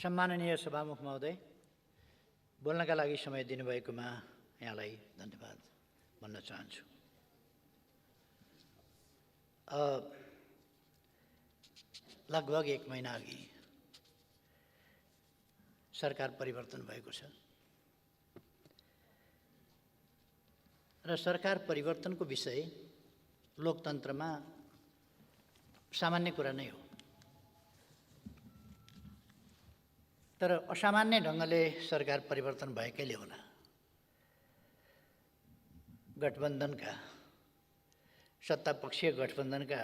सम्माननीय सभामुख महोदय, बोल्नका लागि समय दिनुभएकोमा यहाँलाई धन्यवाद भन्न चाहन्छु। लगभग 1 महिना अघि सरकार परिवर्तन भएको छ र सरकार परिवर्तनको विषय लोकतन्त्रमा सामान्य कुरा नै हो। तर असामान्य ढङ्गले सरकार परिवर्तन भएकैले होला गठबन्धनका सत्तापक्षीय गठबन्धनका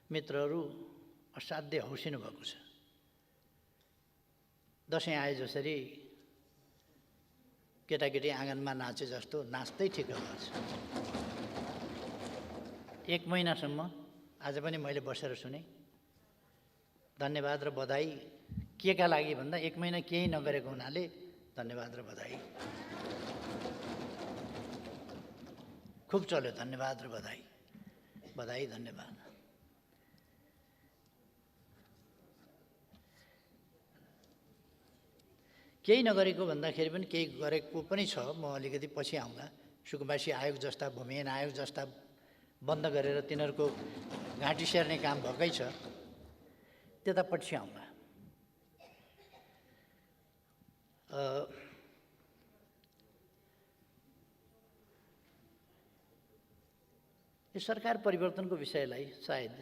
मित्रहरू असाध्य हौसिनु भएको छ। दसैँ आए जसरी केटाकेटी आँगनमा नाचे जस्तो नाच्दै ठिक गर्छ। 1 महिनासम्म आज पनि मैले बसेर सुने। धन्यवाद र बधाई केका लागि भन्दा 1 महिना केही नगरेको हुनाले धन्यवाद र बधाई खुब चल्यो। धन्यवाद र बधाई, बधाई धन्यवाद। केही नगरेको भन्दाखेरि पनि केही गरेको पनि छ। म अलिकति पछि आउँला। सुकुम्बासी आयोग जस्ता, भूमिहीन आयोग जस्ता बन्द गरेर तिनीहरूको घाँटी सेर्ने काम भएकै छ, त्यता पछि आउँला। यो सरकार परिवर्तनको विषयलाई सायद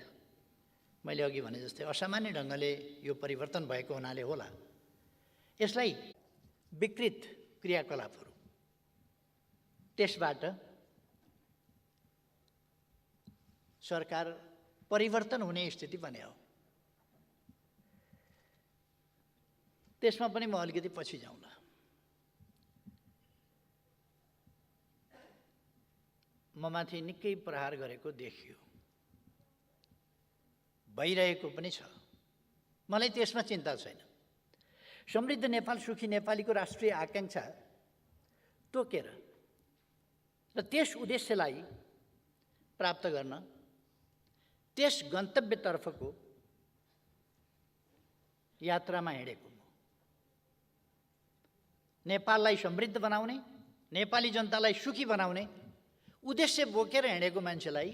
मैले अघि भने जस्तै असामान्य ढङ्गले यो परिवर्तन भएको हुनाले होला यसलाई विकृत क्रियाकलापहरू त्यसबाट सरकार परिवर्तन हुने स्थिति बन्यो। त्यसमा पनि म अलिकति पछि जाउँला। म माथि निकै प्रहार गरेको देखियो, भइरहेको पनि छ। मलाई त्यसमा चिन्ता छैन। समृद्ध नेपाल, सुखी नेपालीको राष्ट्रिय आकांक्षा तोकेर र त्यस उद्देश्यलाई प्राप्त गर्न त्यस गन्तव्यतर्फको यात्रामा हिँडेको म। नेपाललाई समृद्ध बनाउने, नेपाली जनतालाई सुखी बनाउने उद्देश्य बोकेर हिँडेको मान्छेलाई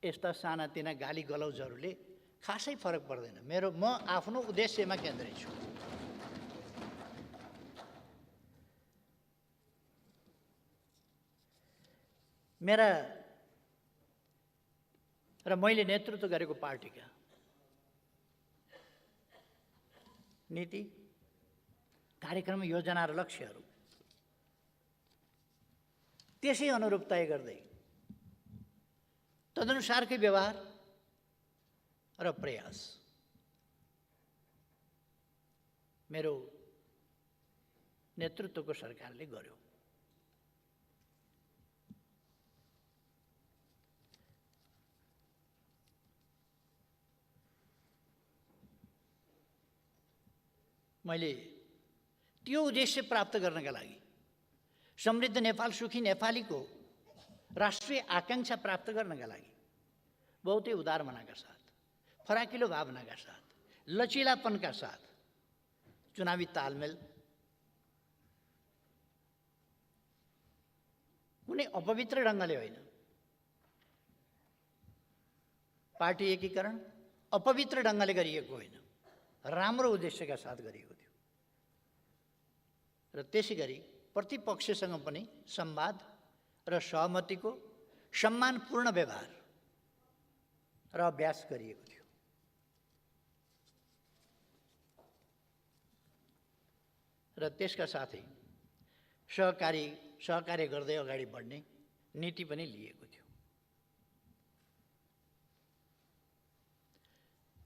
यस्ता सानातिना गाली गलौजहरूले खासै फरक पर्दैन। म आफ्नो उद्देश्यमा केन्द्रित छु। मेरा र मैले नेतृत्व गरेको पार्टीका नीति, कार्यक्रम, योजना र लक्ष्यहरू त्यसै अनुरूप तय गर्दै तदनुसारकै व्यवहार र प्रयास मेरो नेतृत्वको सरकारले गर्यो। मैले त्यो उद्देश्य प्राप्त गर्नका लागि, समृद्ध नेपाल, सुखी नेपालीको राष्ट्रिय आकांक्षा प्राप्त गर्नका लागि बहुतै उदार मनाका साथ, फराकिलो भावनाका साथ, लचिलापनका साथ चुनावी तालमेल, कुनै अपवित्र ढङ्गले होइन, पार्टी एकीकरण अपवित्र ढङ्गले गरिएको होइन, राम्रो उद्देश्यका साथ गरिएको थियो। र त्यसै गरी प्रतिपक्षसँग पनि संवाद र सहमतिको सम्मानपूर्ण व्यवहार र अभ्यास गरिएको थियो। र त्यसका साथै सहकार्य गर्दै अगाडि बढ्ने नीति पनि लिएको थियो।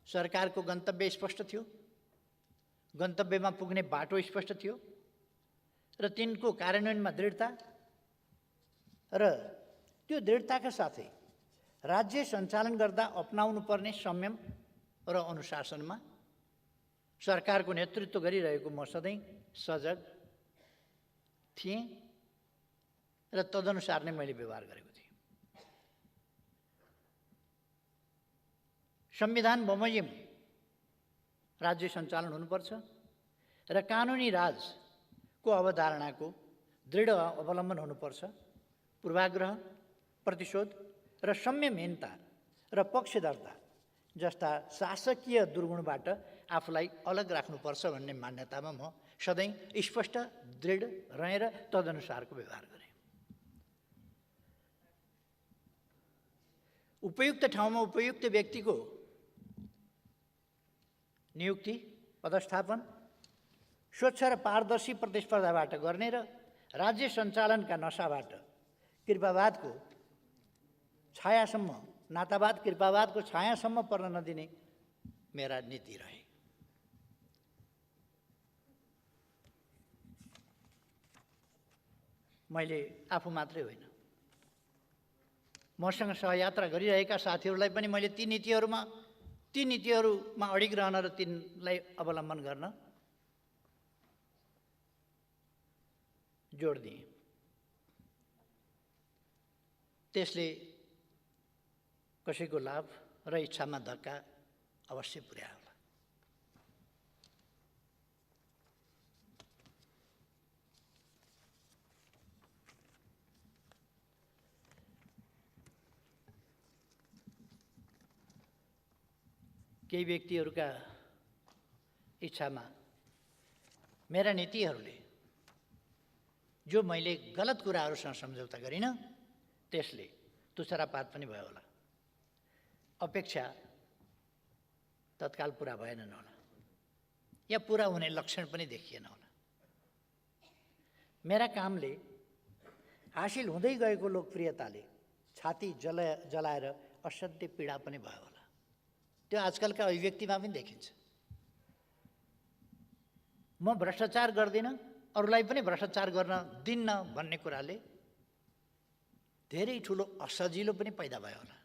सरकारको गन्तव्य स्पष्ट थियो, गन्तव्यमा पुग्ने बाटो स्पष्ट थियो र तिनको कार्यान्वयनमा दृढता र त्यो दृढताका साथै राज्य सञ्चालन गर्दा अपनाउनु पर्ने संयम र अनुशासनमा सरकारको नेतृत्व गरिरहेको म सधैँ सजग थिएँ र तदनुसार नै मैले व्यवहार गरेको थिएँ। संविधान बमोजिम राज्य सञ्चालन हुनुपर्छ र कानुनी राजको अवधारणाको दृढ अवलम्बन हुनुपर्छ। पूर्वाग्रह, प्रतिशोध र संयमहीनता र पक्षधरता जस्ता शासकीय दुर्गुणबाट आफूलाई अलग राख्नुपर्छ भन्ने मान्यतामा म सधैँ स्पष्ट, दृढ रहेर तदनुसारको व्यवहार गरेँ। उपयुक्त ठाउँमा उपयुक्त व्यक्तिको नियुक्ति, पदस्थापन स्वच्छ र पारदर्शी प्रतिस्पर्धाबाट गर्ने र राज्य सञ्चालनका नशाबाट कृपावादको छायासम्म, नातावाद कृपावादको छायासम्म पर्न नदिने मेरा नीति रहे। मैले आफू मात्रै होइन, मसँग सहयात्रा गरिरहेका साथीहरूलाई पनि मैले ती नीतिहरूमा अडिग रहन र तिनलाई अवलम्बन गर्न जोड दिएँ। त्यसले कसैको लाभ र इच्छामा धक्का अवश्य पुर्यायो होला। केही व्यक्तिहरूका इच्छामा मेरा नीतिहरूले जो मैले गलत कुराहरूसँग सम्झौता गरिनँ त्यसले तुच्छरापात पनि भयो होला, अपेक्षा तत्काल पुरा भएनन् होला या पुरा हुने लक्षण पनि देखिएन होला। मेरा कामले हासिल हुँदै गएको लोकप्रियताले छाती जलाएर असाध्य पीडा पनि भयो होला। त्यो आजकलका अभिव्यक्तिमा पनि देखिन्छ। म भ्रष्टाचार गर्दिनँ, अरूलाई पनि भ्रष्टाचार गर्न दिन्न भन्ने कुराले धेरै ठुलो असजिलो पनि पैदा भयो होला,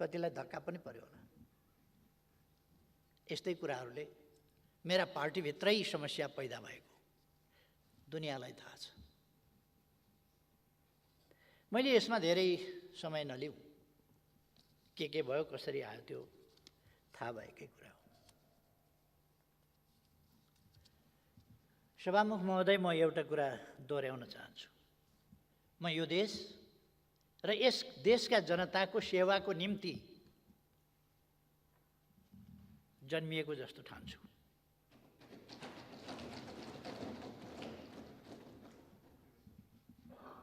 कतिलाई धक्का पनि पर्यो होला। यस्तै कुराहरूले मेरा पार्टीभित्रै समस्या पैदा भएको दुनियाँलाई थाहा छ। मैले यसमा धेरै समय नलिउँ, के भयो कसरी आयो त्यो थाहा भएकै कुरा हो। सभामुख महोदय, म एउटा कुरा दोहोऱ्याउन चाहन्छु। म यो देश र यस देशका जनताको सेवाको निम्ति जन्मिएको जस्तो ठान्छु।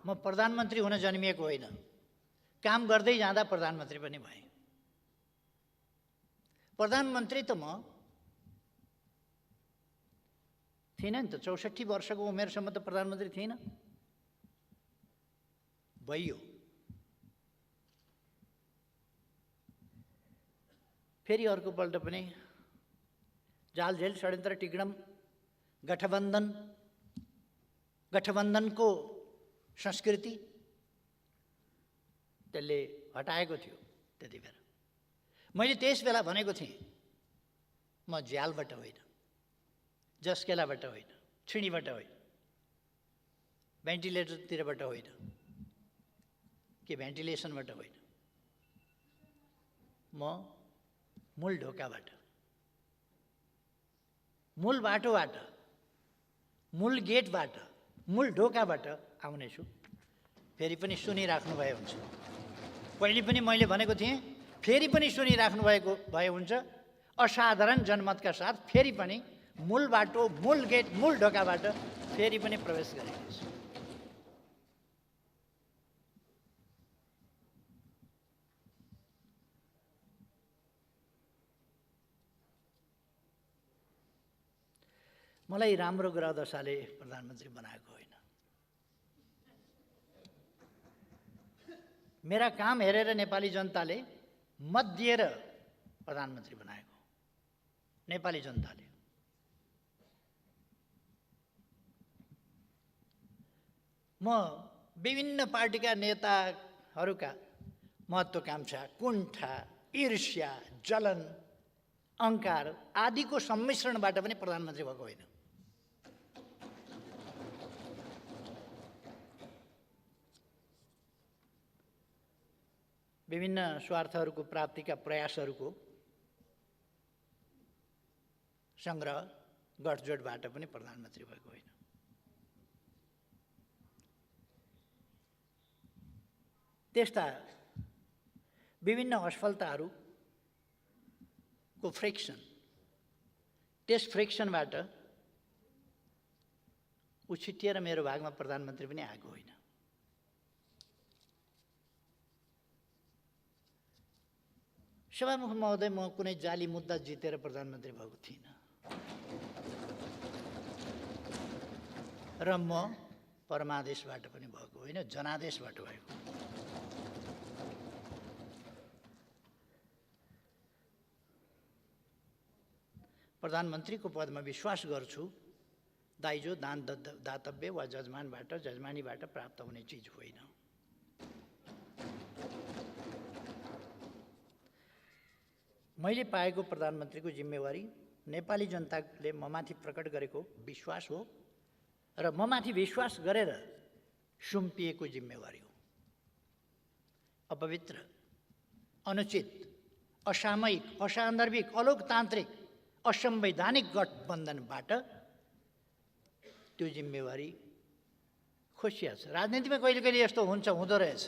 म प्रधानमन्त्री हुन जन्मिएको होइन, काम गर्दै जाँदा प्रधानमन्त्री पनि भएँ। प्रधानमन्त्री त म थिइनँ नि त, 64 वर्षको उमेरसम्म त प्रधानमन्त्री थिइनँ। भइयो, फेरि अर्कोपल्ट पनि जालझेल षड्यन्त्र टिग्डम गठबन्धनको संस्कृति त्यसले हटाएको थियो। त्यति बेला मैले त्यस बेला भनेको थिएँ, म ज्यालबाट होइन, जस्केलाबाट होइन, छिणीबाट होइन, भेन्टिलेटरतिरबाट होइन, कि भेन्टिलेसनबाट होइन, म मूल ढोकाबाट, मूल बाटोबाट, मूल गेटबाट, मूल ढोकाबाट आउनेछु। फेरि पनि सुनिराख्नु भए हुन्छ। पहिले पनि मैले भनेको थिएँ, फेरि पनि सुनिराख्नु भए हुन्छ। असाधारण जनमतका साथ फेरि पनि मूल बाटो, मूल गेट, मूल ढोकाबाट फेरि पनि प्रवेश गरेको छु। मलाई राम्रो ग्रह दशाले प्रधानमन्त्री बनाएको होइन। मेरा काम हेरेर नेपाली जनताले मत दिएर प्रधानमन्त्री बनाएको, नेपाली जनताले। म विभिन्न पार्टीका नेताहरूका महत्त्वाकांक्षा, कुण्ठा, ईर्ष्या, जलन, अहङ्कार आदिको सम्मिश्रणबाट पनि प्रधानमन्त्री भएको होइन। विभिन्न स्वार्थहरूको प्राप्तिका प्रयासहरूको सङ्ग्रह गठजोडबाट पनि प्रधानमन्त्री भएको होइन। त्यस्ता विभिन्न असफलताहरूको फ्रिक्सन, त्यस फ्रिक्सनबाट उछिटिएर मेरो भागमा प्रधानमन्त्री पनि आएको होइन। सभामुख महोदय, म कुनै जाली मुद्दा जितेर प्रधानमन्त्री भएको थिइनँ र म परमादेशबाट पनि भएको होइन, जनादेशबाट भएको। प्रधानमन्त्रीको पदमा विश्वास गर्छु, दाइजो दान दातव्य वा जजमानबाट जजमानीबाट प्राप्त हुने चिज होइन। मैले पाएको प्रधानमन्त्रीको जिम्मेवारी नेपाली जनताले ममाथि प्रकट गरेको विश्वास हो र ममाथि विश्वास गरेर सुम्पिएको जिम्मेवारी हो। अपवित्र, अनुचित, असामयिक, असान्दर्भिक, अलोकतान्त्रिक, असंवैधानिक गठबन्धनबाट त्यो जिम्मेवारी खोसिया छ। राजनीतिमा कहिले कहिले यस्तो हुन्छ, हुँदो रहेछ।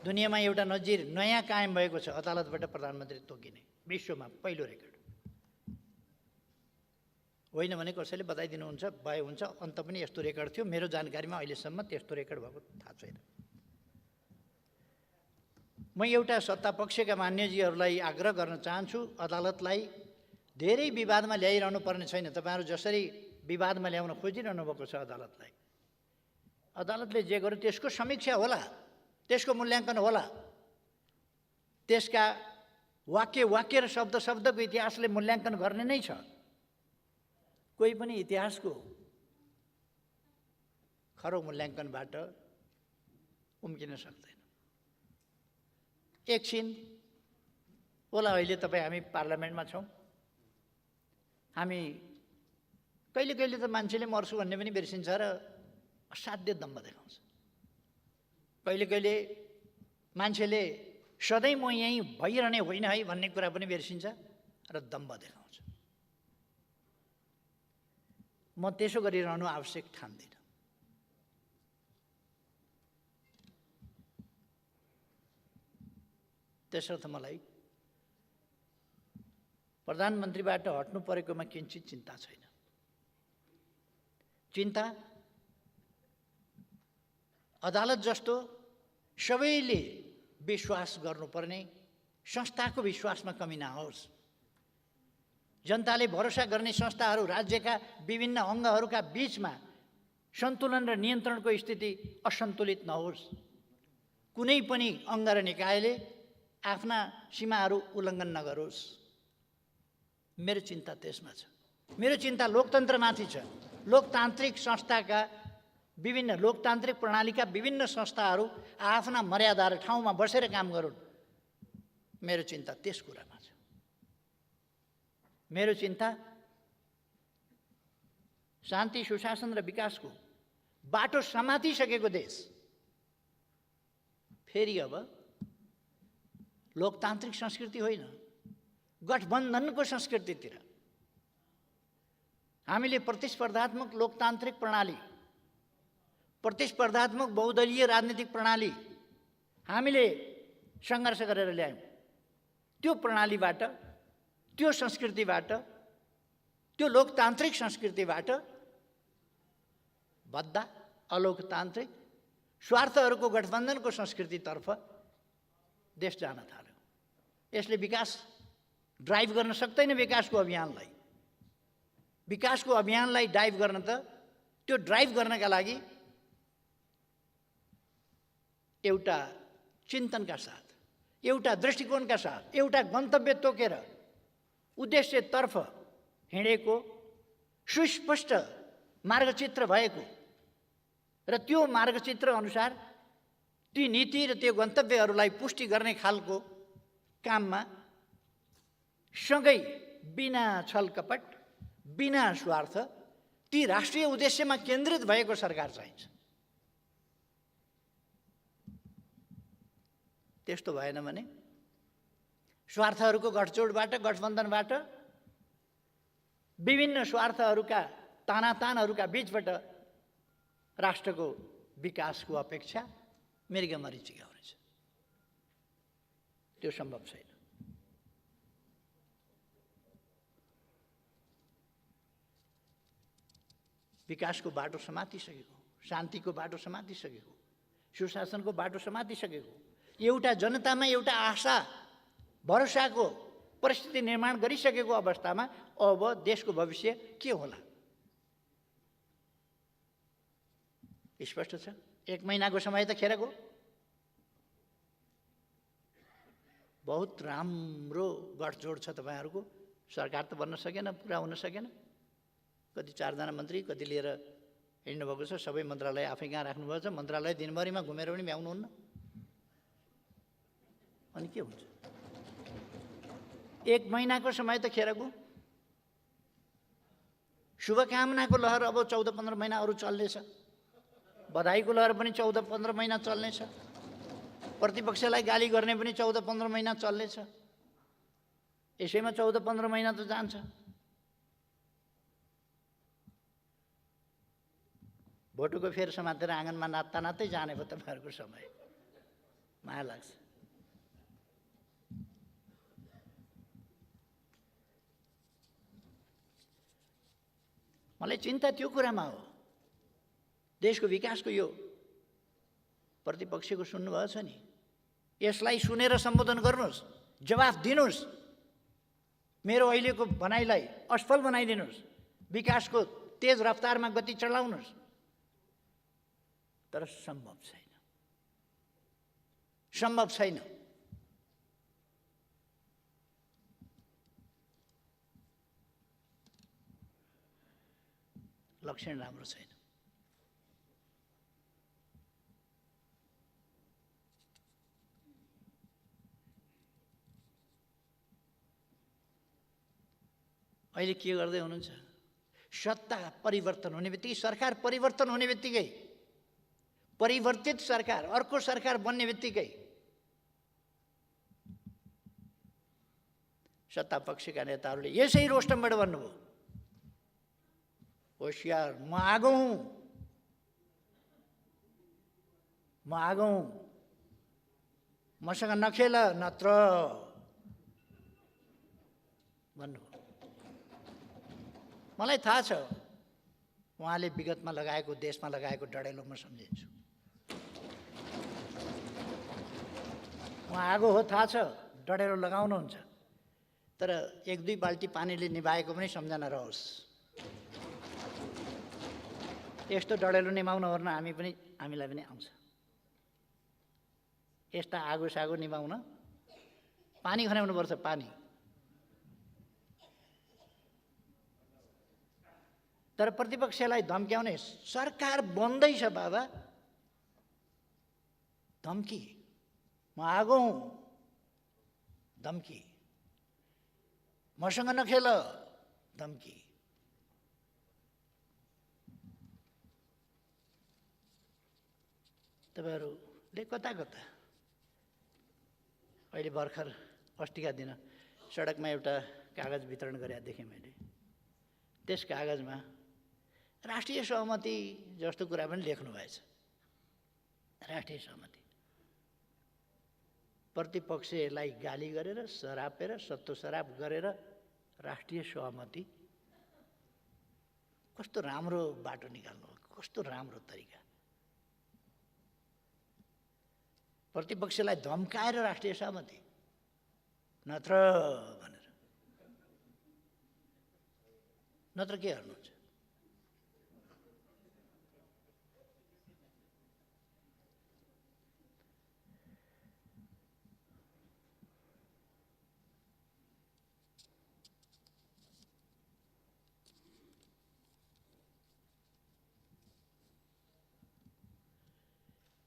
दुनियाँमा एउटा नजिर नयाँ कायम भएको छ, अदालतबाट प्रधानमन्त्री तोकिने, विश्वमा पहिलो रेकर्ड। होइन भने कसैले बताइदिनुहुन्छ, भए हुन्छ। अन्त पनि यस्तो रेकर्ड थियो, मेरो जानकारीमा अहिलेसम्म त्यस्तो रेकर्ड भएको थाहा छैन। म एउटा सत्तापक्षका मान्यजीहरूलाई आग्रह गर्न चाहन्छु, अदालतलाई धेरै विवादमा ल्याइरहनु पर्ने छैन। तपाईँहरू जसरी विवादमा ल्याउन खोजिरहनु भएको छ अदालतलाई, अदालतले जे गर्यो त्यसको समीक्षा होला, त्यसको मूल्याङ्कन होला। त्यसका वाक्य वाक्य र शब्द शब्दको इतिहासले मूल्याङ्कन गर्ने नै छ। कोही पनि इतिहासको खरो मूल्याङ्कनबाट उम्किन सक्दैन। एकछिन होला, अहिले तपाईँ हामी पार्लियामेन्टमा छौँ। हामी कहिले कहिले त मान्छेले मर्छु भन्ने पनि बिर्सिन्छ र असाध्य दम्भ देखाउँछ। कहिले कहिले मान्छेले सधैँ म यहीँ भइरहने होइन है भन्ने कुरा पनि बिर्सिन्छ र दम्भ देखाउँछ। म त्यसो गरिरहनु आवश्यक ठान्दिनँ। त्यसर्थ मलाई प्रधानमन्त्रीबाट हट्नु परेकोमा किञ्चित चिन्ता छैन। चिन्ता अदालत जस्तो सबैले विश्वास गर्नुपर्ने संस्थाको विश्वासमा कमी नहोस्। जनताले भरोसा गर्ने संस्थाहरू, राज्यका विभिन्न अङ्गहरूका बीचमा सन्तुलन र नियन्त्रणको स्थिति असन्तुलित नहोस्। कुनै पनि अङ्ग र निकायले आफ्ना सीमाहरू उल्लङ्घन नगरोस्। मेरो चिन्ता त्यसमा छ। मेरो चिन्ता लोकतन्त्रमाथि छ। लोकतान्त्रिक संस्थाका विभिन्न लोकतान्त्रिक प्रणालीका विभिन्न संस्थाहरू आफ्ना मर्यादा र ठाउँमा बसेर काम गरून्। मेरो चिन्ता त्यस कुरामा छ। मेरो चिन्ता शान्ति, सुशासन र विकासको बाटो समातिसकेको देश फेरि अब लोकतान्त्रिक संस्कृति होइन, गठबन्धनको संस्कृतितिर। हामीले प्रतिस्पर्धात्मक लोकतान्त्रिक प्रणाली, प्रतिस्पर्धात्मक बहुदलीय राजनीतिक प्रणाली हामीले सङ्घर्ष गरेर ल्यायौँ। त्यो प्रणालीबाट, त्यो संस्कृतिबाट, त्यो लोकतान्त्रिक संस्कृतिबाट बद्दा अलोकतान्त्रिक स्वार्थहरूको गठबन्धनको संस्कृतितर्फ देश जान थाल्यो। यसले विकास ड्राइभ गर्न सक्दैन। विकासको अभियानलाई ड्राइभ गर्न त त्यो ड्राइभ गर्नका लागि एउटा चिन्तनका साथ, एउटा दृष्टिकोणका साथ, एउटा गन्तव्य तोकेर उद्देश्यतर्फ हिँडेको सुस्पष्ट मार्गचित्र भएको र त्यो मार्गचित्र अनुसार ती नीति र त्यो गन्तव्यहरूलाई पुष्टि गर्ने खालको काममा सँगै बिना छलकपट, बिना स्वार्थ ती राष्ट्रिय उद्देश्यमा केन्द्रित भएको सरकार चाहिन्छ। त्यस्तो भएन भने स्वार्थहरूको गठजोडबाट, गठबन्धनबाट विभिन्न स्वार्थहरूका तानातानहरूका बीचबाट राष्ट्रको विकासको अपेक्षा मृगमरी चिगाउनेछ। त्यो सम्भव छैन। विकासको बाटो समातिसकेको, शान्तिको बाटो समातिसकेको, सुशासनको बाटो समातिसकेको, एउटा जनतामा एउटा आशा भरोसाको परिस्थिति निर्माण गरिसकेको अवस्थामा अब देशको भविष्य के होला? स्पष्ट छ। 1 महिनाको समय त खेर गयो। बहुत राम्रो गठजोड छ तपाईँहरूको। सरकार त बन्न सकेन, पुरा हुन सकेन। कति 4 जना मन्त्री कति लिएर हिँड्नुभएको छ। सबै मन्त्रालय आफै कहाँ राख्नुभएको छ। मन्त्रालय दिनभरिमा घुमेर पनि भ्याउनुहुन्न। अनि के हुन्छ? 1 महिनाको समय त खेर गयो। शुभकामनाको लहर अब 14-15 महिना अरू चल्नेछ। बधाईको लहर पनि 14-15 महिना चल्नेछ। प्रतिपक्षलाई गाली गर्ने पनि 14-15 महिना चल्नेछ। यसैमा 14-15 महिना त जान्छ। भोटुको फेर समातेर आँगनमा नाच्दा नाच्दै जाने भयो तपाईँहरूको समय। माया लाग्छ। मलाई चिन्ता त्यो कुरामा हो। देशको विकासको यो प्रतिपक्षको सुन्नुभएको छ नि, यसलाई सुनेर सम्बोधन गर्नुहोस्, जवाफ दिनुहोस्, मेरो अहिलेको भनाइलाई असफल बनाइदिनुहोस्, विकासको तेज रफ्तारमा गति चढाउनुहोस्। तर सम्भव छैन, सम्भव छैन। लक्षण राम्रो छैन। अहिले के गर्दै हुनुहुन्छ? सत्ता परिवर्तन हुने बित्तिकै, सरकार परिवर्तन हुने बित्तिकै, परिवर्तित सरकार अर्को सरकार बन्ने बित्तिकै सत्ता पक्षका नेताहरूले यसै रोस्टमबाट भन्नुभयो, होशियार, म आगो हुँ, म आगो हुँ, मसँग नखेल नत्र भन्नुभयो। मलाई थाहा छ उहाँले विगतमा लगाएको, देशमा लगाएको डढेलो म सम्झिन्छु। उहाँ आगो हो, थाहा छ, डढेलो लगाउनुहुन्छ। तर 1-2 बाल्टी पानीले निभाएको पनि सम्झना रहोस्। यस्तो डढेलो निभाउन ओर्न हामीलाई पनि आउँछ। यस्ता आगो सागो निभाउन पानी खनाउनुपर्छ, पानी। तर प्रतिपक्षलाई धम्क्याउने, सरकार बन्दैछ बाबा, धम्की, म आगो हुँ, धम्की, मसँग नखेल, धम्की। तपाईँहरूले कता कता अहिले भर्खर अस्तिका दिन सडकमा एउटा कागज वितरण गरेका देखेँ मैले। त्यस कागजमा राष्ट्रिय सहमति जस्तो कुरा पनि लेख्नु भएछ। राष्ट्रिय सहमति, प्रतिपक्षलाई गाली गरेर, सरापेर, सत्तो सराप गरेर राष्ट्रिय सहमति। कस्तो राम्रो बाटो निकाल्नु, कस्तो राम्रो तरिका। प्रतिपक्षलाई धम्काएर राष्ट्रिय सहमति, नत्र भनेर, नत्र के गर्नुहुन्छ?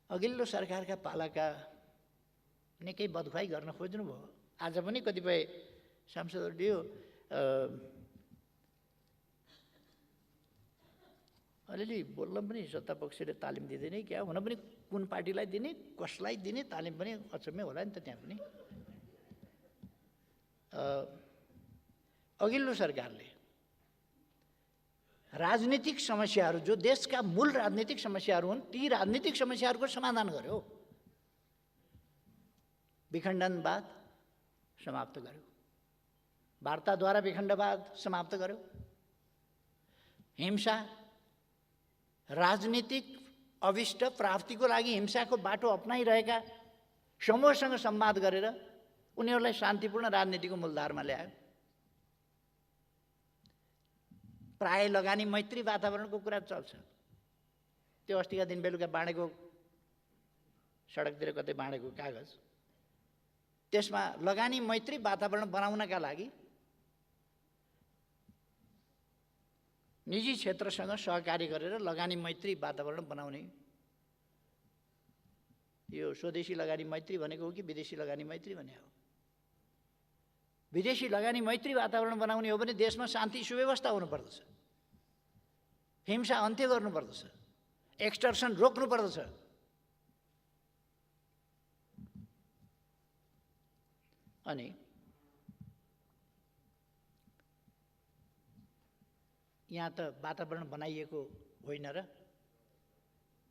अघिल्लो सरकारका पालाका निकै बदखुवाई गर्न खोज्नुभयो। आज पनि कतिपय सांसदहरूले यो अलिअलि बोल्न पनि सत्तापक्षले तालिम दिँदैन क्या, हुन पनि कुन पार्टीलाई दिने, कसलाई दिने तालिम पनि अचम्मै होला नि त। त्यहाँ पनि अघिल्लो सरकारले राजनीतिक समस्याहरू जो देशका मूल राजनीतिक समस्याहरू हुन् ती राजनीतिक समस्याहरूको समाधान गर्यो। विखण्डनवाद समाप्त गर्यो, वार्ताद्वारा विखण्डवाद समाप्त गर्यो, हिंसा राजनीतिक अभिष्ट प्राप्तिको लागि हिंसाको बाटो अपनाइरहेका समूहसँग संवाद गरेर उनीहरूलाई शान्तिपूर्ण राजनीतिको मूलधारमा ल्यायो। प्राय लगानी मैत्री वातावरणको कुरा चल्छ। त्यो अस्तिका दिन बेलुका बाँडेको सडकतिर कतै बाँडेको कागज, त्यसमा लगानी मैत्री वातावरण बनाउनका लागि निजी क्षेत्रसँग सहकार्य गरेर लगानी मैत्री वातावरण बनाउने, यो स्वदेशी लगानी मैत्री भनेको हो कि विदेशी लगानी मैत्री भने हो? विदेशी लगानी मैत्री वातावरण बनाउने हो भने देशमा शान्ति सुव्यवस्था हुनुपर्दछ, हिंसा अन्त्य गर्नुपर्दछ, एक्सटर्सन रोक्नुपर्दछ। अनि यहाँ त वातावरण बनाइएको होइन र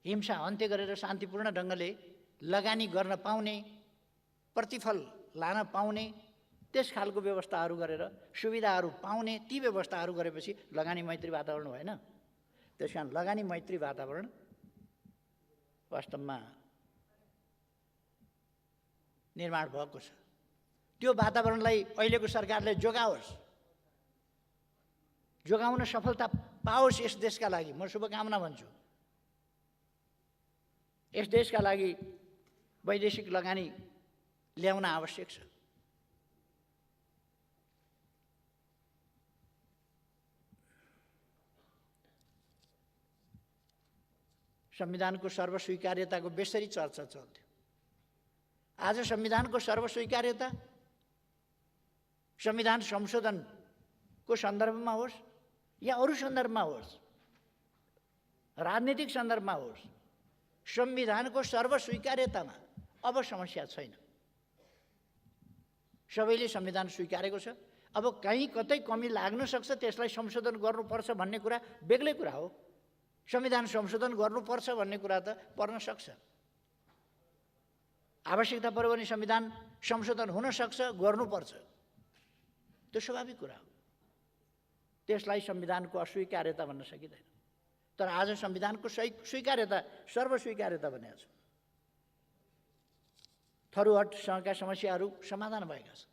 हिंसा अन्त्य गरेर शान्तिपूर्ण ढङ्गले लगानी गर्न पाउने, प्रतिफल लान पाउने त्यस खालको व्यवस्थाहरू गरेर सुविधाहरू पाउने, ती व्यवस्थाहरू गरेपछि लगानी मैत्री वातावरण भएन। त्यस कारण लगानी मैत्री वातावरण वास्तवमा निर्माण भएको छ। त्यो वातावरणलाई अहिलेको सरकारले जोगाओस्, जोगाउन सफलता पाओस्। यस देशका लागि म शुभकामना भन्छु। यस देशका लागि वैदेशिक लगानी ल्याउन आवश्यक छ। संविधानको सर्वस्वीकार्यताको बेसरी चर्चा चल्थ्यो। आज संविधानको सर्वस्वीकार्यता संविधान संशोधनको सन्दर्भमा होस् या अरू सन्दर्भमा होस्, राजनीतिक सन्दर्भमा होस्, संविधानको सर्वस्वीकार्यतामा अब समस्या छैन। सबैले संविधान स्वीकारेको छ। अब कहीँ कतै कमी लाग्न सक्छ, त्यसलाई संशोधन गर्नुपर्छ भन्ने कुरा बेग्लै कुरा हो। संविधान संशोधन गर्नुपर्छ भन्ने कुरा त पर्न सक्छ, आवश्यकता पर्यो भने संविधान संशोधन हुन सक्छ, गर्नुपर्छ, त्यो स्वाभाविक कुरा हो। त्यसलाई संविधानको अस्वीकार्यता भन्न सकिँदैन। तर आज संविधानको स्वीकार्यता, सर्वस्वीकार्यता भनेको छ। थरुहटसँगका समस्याहरू समाधान भएका छन्।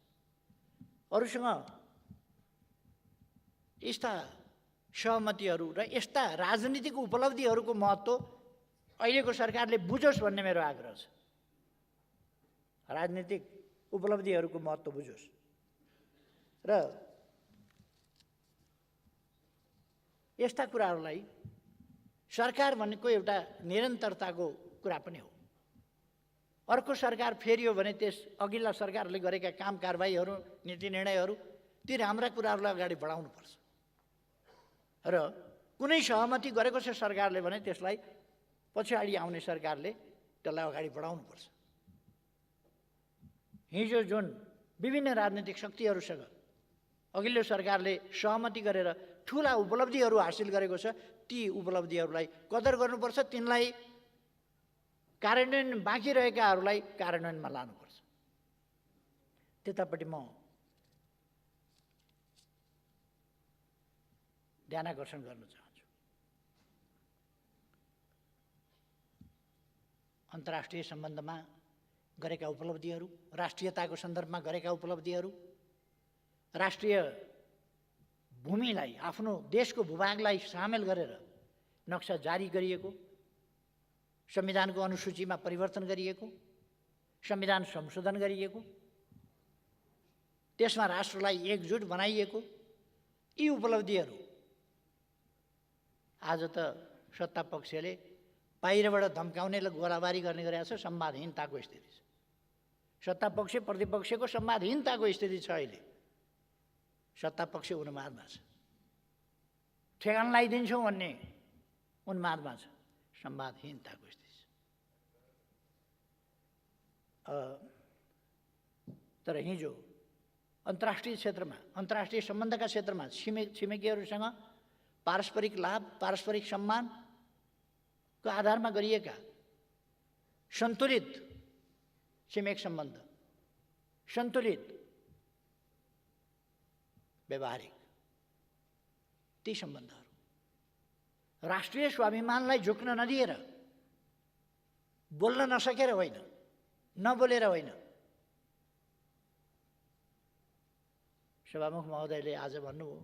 अरूसँग यस्ता सहमतिहरू र यस्ता राजनीतिक उपलब्धिहरूको महत्त्व अहिलेको सरकारले बुझोस् भन्ने मेरो आग्रह छ। राजनीतिक उपलब्धिहरूको महत्त्व बुझोस् र यस्ता कुराहरूलाई सरकार भनेको एउटा निरन्तरताको कुरा पनि हो। अर्को सरकार फेरियो भने त्यस अघिल्ला सरकारले गरेका काम कारबाहीहरू, नीति निर्णयहरू, ती राम्रा कुराहरूलाई अगाडि बढाउनुपर्छ। र कुनै सहमति गरेको छ सरकारले भने त्यसलाई पछाडि आउने सरकारले त्यसलाई अगाडि बढाउनुपर्छ। हिजो जुन विभिन्न राजनीतिक शक्तिहरूसँग अघिल्लो सरकारले सहमति गरेर ठुला उपलब्धिहरू हासिल गरेको छ, ती उपलब्धिहरूलाई कदर गर्नुपर्छ, तिनलाई कार्यान्वयन बाँकी रहेकाहरूलाई कार्यान्वयनमा लानुपर्छ। त्यतापट्टि म ध्यानाकर्षण गर्न चाहन्छु। अन्तर्राष्ट्रिय सम्बन्धमा गरेका उपलब्धिहरू, राष्ट्रियताको सन्दर्भमा गरेका उपलब्धिहरू, राष्ट्रिय भूमिलाई, आफ्नो देशको भूभागलाई सामेल गरेर नक्सा जारी गरिएको, संविधानको अनुसूचीमा परिवर्तन गरिएको, संविधान संशोधन गरिएको, त्यसमा राष्ट्रलाई एकजुट बनाइएको, यी उपलब्धिहरू आज त सत्ता पक्षले बाहिरबाट धम्काउने र गोलाबारी गर्ने गरेको छ। संवादहीनताको स्थिति छ। सत्ता पक्ष प्रतिपक्षको संवादहीनताको स्थिति छ। अहिले सत्ता पक्ष उन्मादमा छ, ठेगान लगाइदिन्छौँ भन्ने उन्मादमा छ। संवादहीनताको स्थिति छ। तर हिजो अन्तर्राष्ट्रिय क्षेत्रमा, अन्तर्राष्ट्रिय सम्बन्धका क्षेत्रमा छिमेकीहरूसँग पारस्परिक लाभ, पारस्परिक सम्मानको आधारमा गरिएका सन्तुलित छिमेक सम्बन्ध, सन्तुलित व्यवहारिक ती सम्बन्धहरू राष्ट्रिय स्वाभिमानलाई झुक्न नदिएर, बोल्न नसकेर होइन, नबोलेर होइन। सभामुख महोदयले आज भन्नुभयो,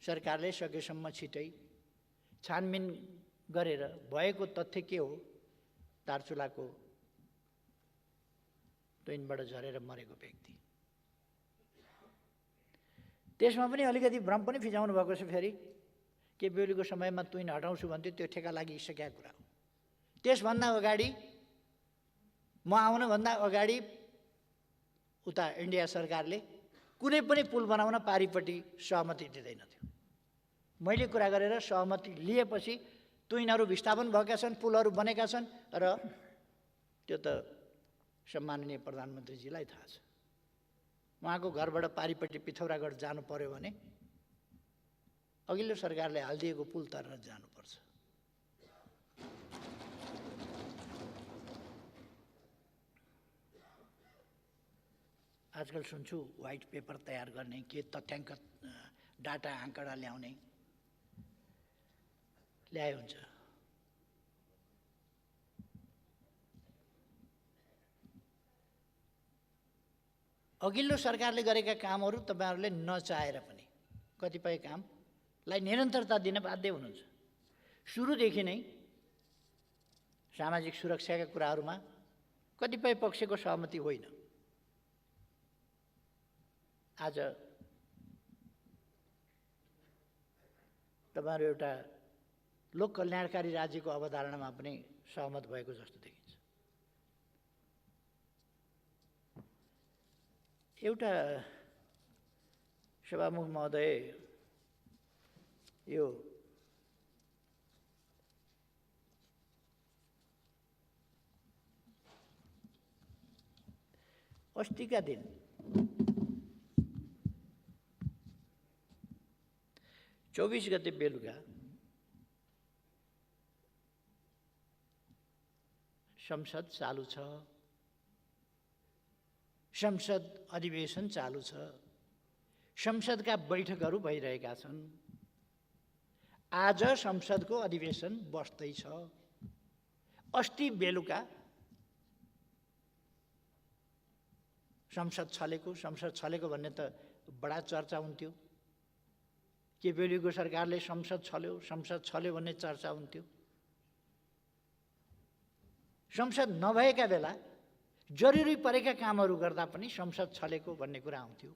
सरकारले सकेसम्म छिटै छानबिन गरेर भएको तथ्य के हो, दार्चुलाको ट्विनबाट झरेर मरेको व्यक्ति, त्यसमा पनि अलिकति भ्रम पनि फिजाउनु भएको छ। फेरि केपी समयमा ट्विन हटाउँछु भन्थ्यो, त्यो ठेका लागिसकेका कुरा हो। त्यसभन्दा अगाडि, म आउनुभन्दा अगाडि उता इन्डिया सरकारले कुनै पनि पुल बनाउन पारिपट्टि सहमति दिँदैनथ्यो। मैले कुरा गरेर सहमति लिएपछि ट्विनहरू विस्थापन भएका छन्, पुलहरू बनेका छन्, र त्यो त सम्माननीय प्रधानमन्त्रीजीलाई थाहा छ। उहाँको घरबाट पारिपट्टि पिथौरागढ जानु पर्यो भने अघिल्लो सरकारले हालिदिएको पुल तरेर जानुपर्छ। आजकल सुन्छु व्हाइट पेपर तयार गर्ने, के तथ्याङ्क डाटा आँकडा ल्याउने, ल्याए हुन्छ। अघिल्लो सरकारले गरेका कामहरू तपाईहरुले नचाहेर पनि कतिपय कामलाई निरन्तरता दिन बाध्य हुनुहुन्छ। सुरुदेखि नै सामाजिक सुरक्षाका कुराहरूमा कतिपय पक्षको सहमति होइन। आज तपाईहरु एउटा लोक कल्याणकारी राज्यको अवधारणामा पनि सहमत भएको जस्तो देखिन्छ। एउटा सभामुख महोदय, यो अस्तिका दिन चौबीस गते बेलुका संसद चालू छ, संसद अधिवेशन चालू छ, संसदका बैठकहरू भइरहेका छन्। आज संसदको अधिवेशन बस्दैछ। अस्ति बेलुका संसद छलेको भन्ने त बडा चर्चा हुन्थ्यो। केपीओलीको सरकारले संसद छल्यो भन्ने चर्चा हुन्थ्यो। संसद नभएका बेला जरुरी परेका कामहरू गर्दा पनि संसद छलेको भन्ने कुरा आउँथ्यो।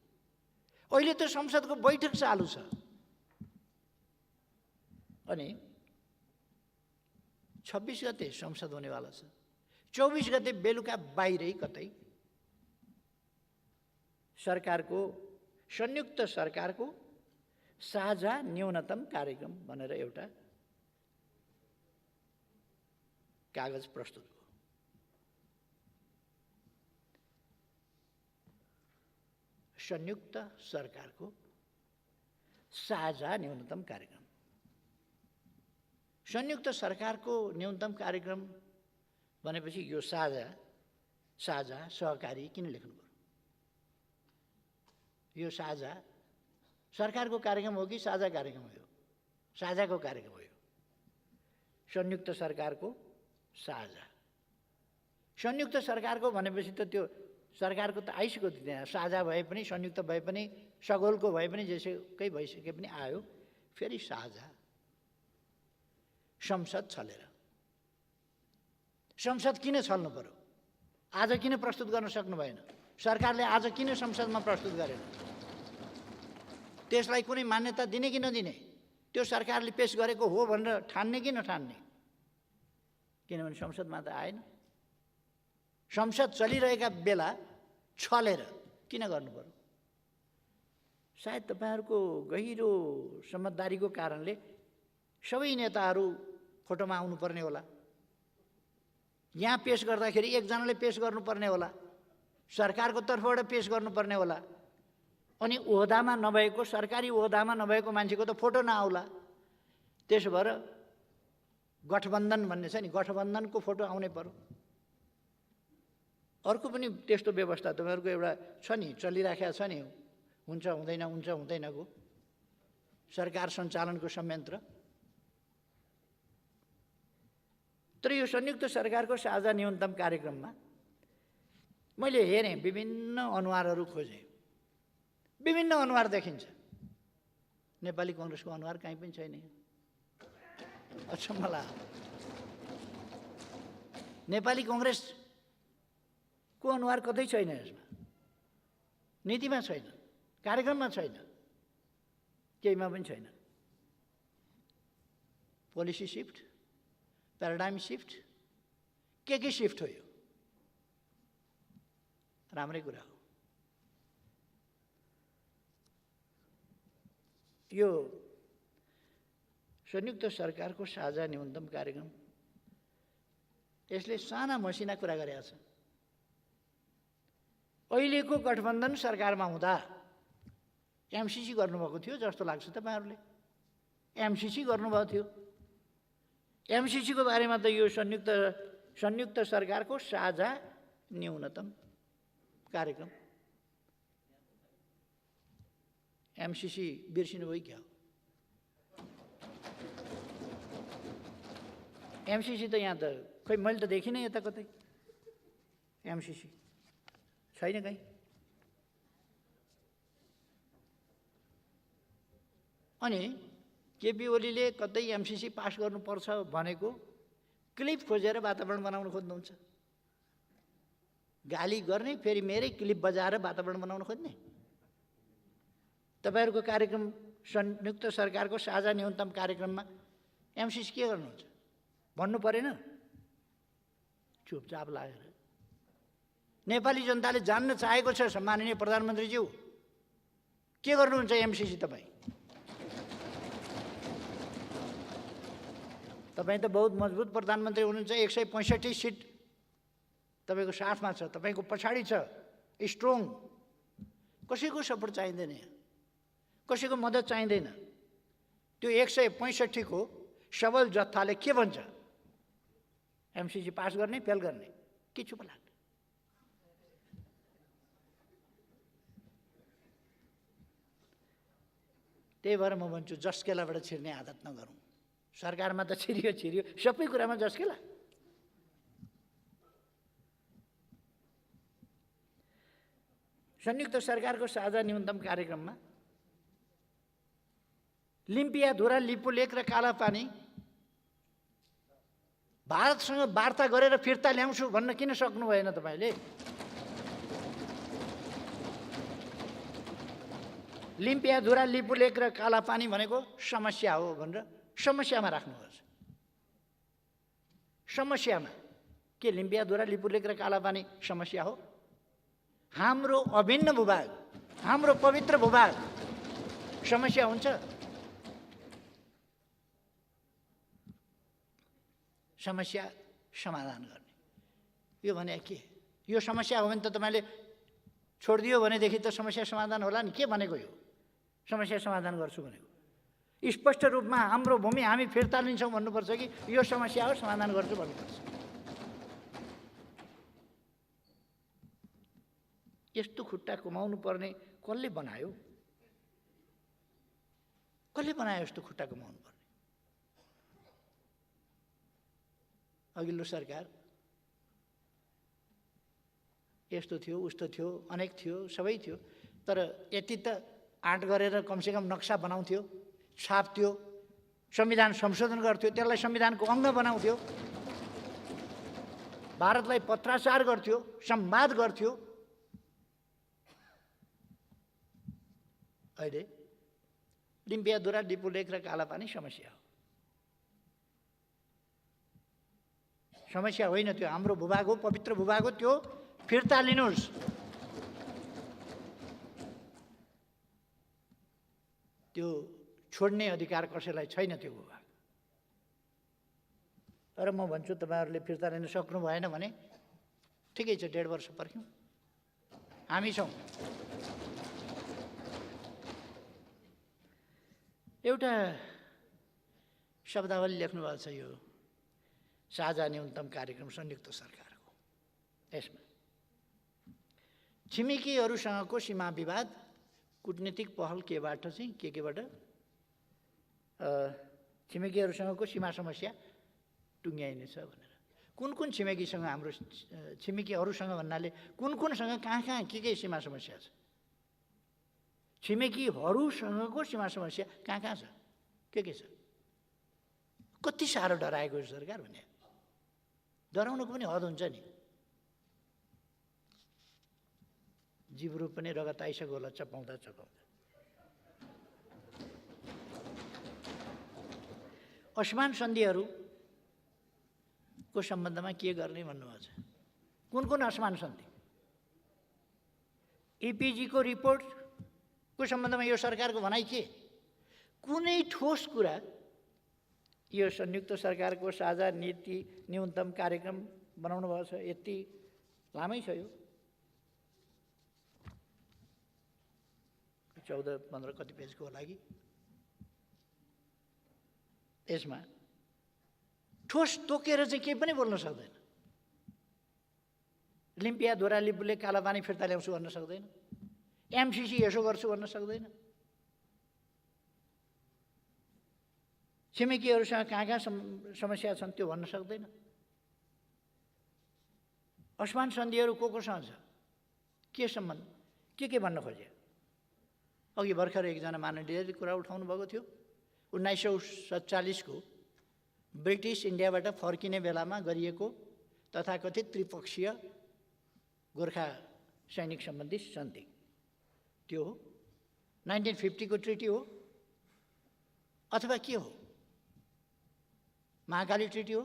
अहिले त संसदको बैठक चालू छ अनि 26 गते संसद हुनेवाला छ। 24 गते बेलुका बाहिरै कतै संयुक्त सरकारको साझा न्यूनतम कार्यक्रम भनेर एउटा कागज प्रस्तुत भयो। संयुक्त सरकारको साझा न्यूनतम कार्यक्रम। संयुक्त सरकारको न्यूनतम कार्यक्रम भनेपछि यो साझा सहकारी किन लेख्नु पर्यो? यो साझा सरकारको कार्यक्रम हो कि साझा कार्यक्रम हो? साझाको कार्यक्रम हो। संयुक्त सरकारको साझा। संयुक्त सरकारको भनेपछि त त्यो सरकारको त आइसक्यो, त्यहाँ साझा भए पनि संयुक्त भए पनि सगोलको भए पनि जेसुकै भइसके पनि आयो। फेरि साझा। संसद छलेर। संसद किन छल्नु पर्यो? आज किन प्रस्तुत गर्न सक्नु भएन? सरकारले आज किन संसदमा प्रस्तुत गरेन? त्यसलाई कुनै मान्यता दिने कि नदिने? त्यो सरकारले पेश गरेको हो भनेर ठान्ने कि नठान्ने? किनभने संसदमा त आएन। संसद चलिरहेका बेला छलेर किन गर्नु पर्यो? सायद तपाईहरुको गहिरो समझदारीको कारणले सबै नेताहरू फोटोमा आउनु पर्ने होला। यहाँ पेश गर्दाखेरि एकजनाले पेश गर्नुपर्ने होला, सरकारको तर्फबाट पेश गर्नुपर्ने होला। अनि ओहदामा नभएको, सरकारी ओहदामा नभएको मान्छेको त फोटो नआउला। त्यसो भएर गठबन्धन भन्ने छ नि, गठबन्धनको फोटो आउनै पर्यो। अर्को पनि त्यस्तो व्यवस्था तपाईँहरूको एउटा छ नि, चलिराखेको छ नि, हुन्छ हुँदैनको सरकार सञ्चालनको संयन्त्र। तर यो संयुक्त सरकारको साझा न्यूनतम कार्यक्रममा मैले हेरेँ, विभिन्न अनुहारहरू खोजेँ, विभिन्न अनुहार देखिन्छ। नेपाली कांग्रेसको अनुहार कहीँ पनि छैन। अचम्म लाग्यो। नेपाली कांग्रेसको अनुहार कतै छैन, यसमा नीतिमा छैन, कार्यक्रममा छैन, केहीमा पनि छैन। पोलिसी शिफ्ट, प्याराडाइम शिफ्ट, के शिफ्ट हो? यो राम्रै कुरा हो। यो संयुक्त सरकारको साझा न्यूनतम कार्यक्रम, यसले साना मसिना कुरा गरेका छ। अहिलेको गठबन्धन सरकारमा हुँदा एमसीसी गर्नुभएको थियो जस्तो लाग्छ तपाईहरुले। एमसीसी गर्नुभएको थियो। एमसीसी को बारेमा त यो संयुक्त सरकारको साझा न्यूनतम कार्यक्रम, एमसीसी बिर्सिनु भयो क्या? एमसीसी त यहाँ त खै मैले त देखिनँ यता कतै। एमसीसी छैन कहीँ। अनि केपी ओलीले कतै एमसीसी पास गर्नुपर्छ भनेको क्लिप खोजेर वातावरण बनाउन खोज्नुहुन्छ। गाली गर्ने, फेरि मेरै क्लिप बजाएर वातावरण बनाउन खोज्ने। तपाईहरुको कार्यक्रम संयुक्त सरकारको साझा न्यूनतम कार्यक्रममा एमसीसी के गर्नुहुन्छ भन्नु परेन? चुपचाप लागेर नेपाली जनताले जान्न चाहेको छ। सम्माननीय प्रधानमन्त्रीज्यू, के गर्नुहुन्छ एमसीसी? तपाईं त बहुत मजबुत प्रधानमन्त्री हुनुहुन्छ। 165 सीट तपाईको साथमा छ, तपाईको पछाडी छ, स्ट्रङ। कसैको सपोर्ट चाहिँदैन, कसैको मद्दत चाहिँदैन। त्यो 165 को सबल जत्थाले के भन्छ? एमसीसी पास गर्ने, फेल गर्ने, के चुप लाग्छ? त्यही भएर म भन्छु जस्केलाबाट छिर्ने आदत नगरौँ। सरकारमा त छिरियो, सबै कुरामा जस्केला। संयुक्त सरकारको साझा न्यूनतम कार्यक्रममा लिम्पियाधुरा, लिपुलेक र कालापानी भारतसँग वार्ता गरेर फिर्ता ल्याउँछु भन्न किन सक्नु भएन तपाईले? लिम्पियाधुरा, लिपुलेक र कालापानी भनेको समस्या हो भनेर समस्यामा राख्नुहोस्। समस्यामा के लिम्पियाधुरा, लिपुलेक र कालापानी समस्या हो? हाम्रो अभिन्न भूभाग, हाम्रो पवित्र भूभाग समस्या हुन्छ? समस्या समाधान गर्ने, यो भने के? यो समस्या हो भने त तपाईले छोडिदियो भनेदेखि त समस्या समाधान होला नि। के भनेको यो? समस्या समाधान गर्छु भनेको स्पष्ट रूपमा हाम्रो भूमि हामी फिर्ता लिन्छौँ भन्नुपर्छ कि यो समस्या हो समाधान गर्छु भन्नुपर्छ? यस्तो खुट्टा कमाउनु पर्ने कसले बनायो? कसले बनायो यस्तो खुट्टा कमाउनु पर्ने? अघिल्लो सरकार यस्तो थियो, उस्तो थियो, अनेक थियो, सबै थियो। तर यति त आँट गरेर कमसेकम नक्सा बनाउँथ्यो, छाप्थ्यो, संविधान संशोधन गर्थ्यो, त्यसलाई संविधानको अंग बनाउँथ्यो, भारतलाई पत्राचार गर्थ्यो, संवाद गर्थ्यो। अहिले लिम्पियाधुरा, लिपुलेक र कालापानी समस्या हो। समस्या होइन, त्यो हाम्रो भूभाग हो, पवित्र भूभाग हो। त्यो फिर्ता लिनुहोस्। त्यो छोड्ने अधिकार कसैलाई छैन त्यो भूभाग। तर म भन्छु तपाईहरुले फिर्ता लिन सक्नु भएन भने ठिकै छ, 1.5 वर्ष पर्ख्यौं, हामी छौं। एउटा शब्दावली लेख्नुभएको छ यो साझा न्यूनतम कार्यक्रम संयुक्त सरकारको। यसमा छिमेकीहरूसँगको सीमा विवाद कूटनीतिक पहल केबाट चाहिँ केबाट छिमेकीहरूसँगको सीमा समस्या टुङ्ग्याइनेछ भनेर। कुन कुन छिमेकीसँग हाम्रो छिमेकीहरूसँग भन्नाले कुन कुनसँग कहाँ के सीमा समस्या छ? छिमेकीहरूसँगको सीमा समस्या कहाँ छ, के छ? कति साह्रो डराएको सरकार भने डराउनुको पनि हद हुन्छ नि। जिब्रो पनि रगत आइसक्यो होला चपाउँदा चपाउँदा। असमान सन्धिहरूको सम्बन्धमा के गर्ने भन्नुभएको छ? कुन कुन असमान सन्धि? इपिजीको रिपोर्टको सम्बन्धमा यो सरकारको भनाइ के? कुनै ठोस कुरा यो संयुक्त सरकारको साझा नीति न्यूनतम कार्यक्रम बनाउनु भएको छ, यति लामै छ यो 14-15 कति पेजको होला कि। यसमा ठोस तोकेर चाहिँ केही पनि बोल्न सक्दैन। लिम्पियाद्वारा लिम्बूले कालापानी फिर्ता ल्याउँछु भन्न सक्दैन, एमसिसी यसो गर्छु भन्न सक्दैन, छिमेकीहरूसँग कहाँ समस्या छन् त्यो भन्न सक्दैन। असमान सन्धिहरू कोसँग छ, के सम्बन्ध, के भन्न खोजे? अघि भर्खर एकजना माननीयले कुरा उठाउनु भएको थियो, 1947 को ब्रिटिस इन्डियाबाट फर्किने बेलामा गरिएको तथाकथित त्रिपक्षीय गोर्खा सैनिक सम्बन्धी सन्धि त्यो हो। 1950 को ट्रिटी हो अथवा के हो? महाकाली ट्रिटी हो,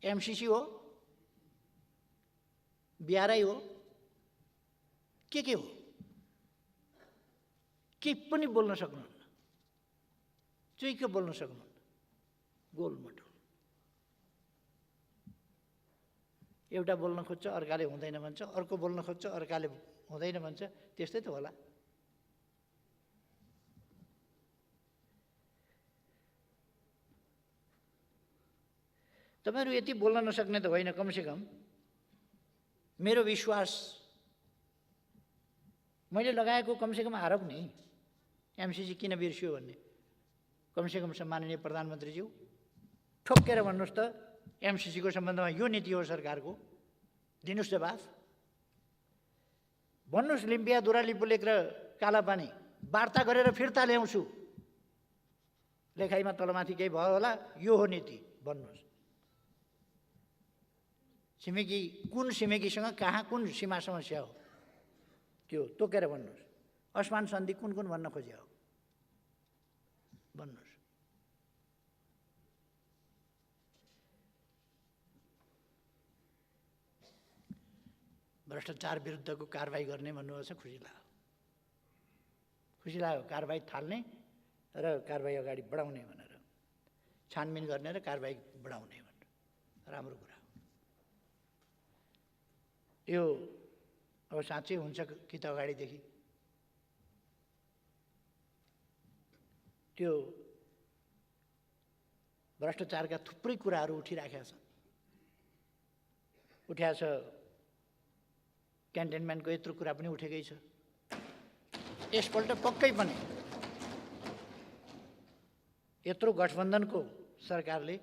एमसिसी हो, बिआरआई हो, के हो? के पनि बोल्न सक्नुहुन्न, चुइक बोल्न सक्नुहुन्न, गोलमटोल। एउटा बोल्न खोज्छ अर्काले हुँदैन भन्छ, अर्को बोल्न खोज्छ अर्काले हुँदैन भन्छ, त्यस्तै त होला। तपाईहरु यति बोल्न नसक्ने त होइन, कमसेकम मेरो विश्वास मैले लगाएको कमसेकम आरोप नि एमसिसी किन बिर्सियो भन्ने, कमसेकम सम्माननीय प्रधानमन्त्रीज्यू ठोक्केर भन्नुहोस् त, एमसिसी को सम्बन्धमा यो नीति हो सरकारको, दिनुस् जवाफ। भन्नुहोस् लिम्पिया दुरालिपुलेक र कालापानी वार्ता गरेर फिर्ता ल्याउँछु, लेखाइमा तलमाथि केही भयो होला, यो हो नीति भन्नुहोस्। छिमेकी कुन छिमेकीसँग कहाँ कुन सीमा समस्या हो त्यो तोकेर भन्नुहोस्। असमान सन्धि कुन कुन भन्न खोजे हो भन्नुहोस्। भ्रष्टाचार विरुद्धको कारबाही गर्ने भन्नुभएको छ, खुसी लाग्यो। खुसी लाग्यो कारबाही थाल्ने र कारबाही अगाडि बढाउने भनेर, छानबिन गर्ने र कारबाही बढाउने भनेर राम्रो कुरा हो। यो अब साँच्चै हुन्छ कि त अगाडिदेखि त्यो भ्रष्टाचारका थुप्रै कुराहरू उठिराखेका छन्। उठ्या छ, क्यान्टनमेन्टको यत्रो कुरा पनि उठेकै छ। यसपल्ट पक्कै पनि यत्रो गठबन्धनको सरकारले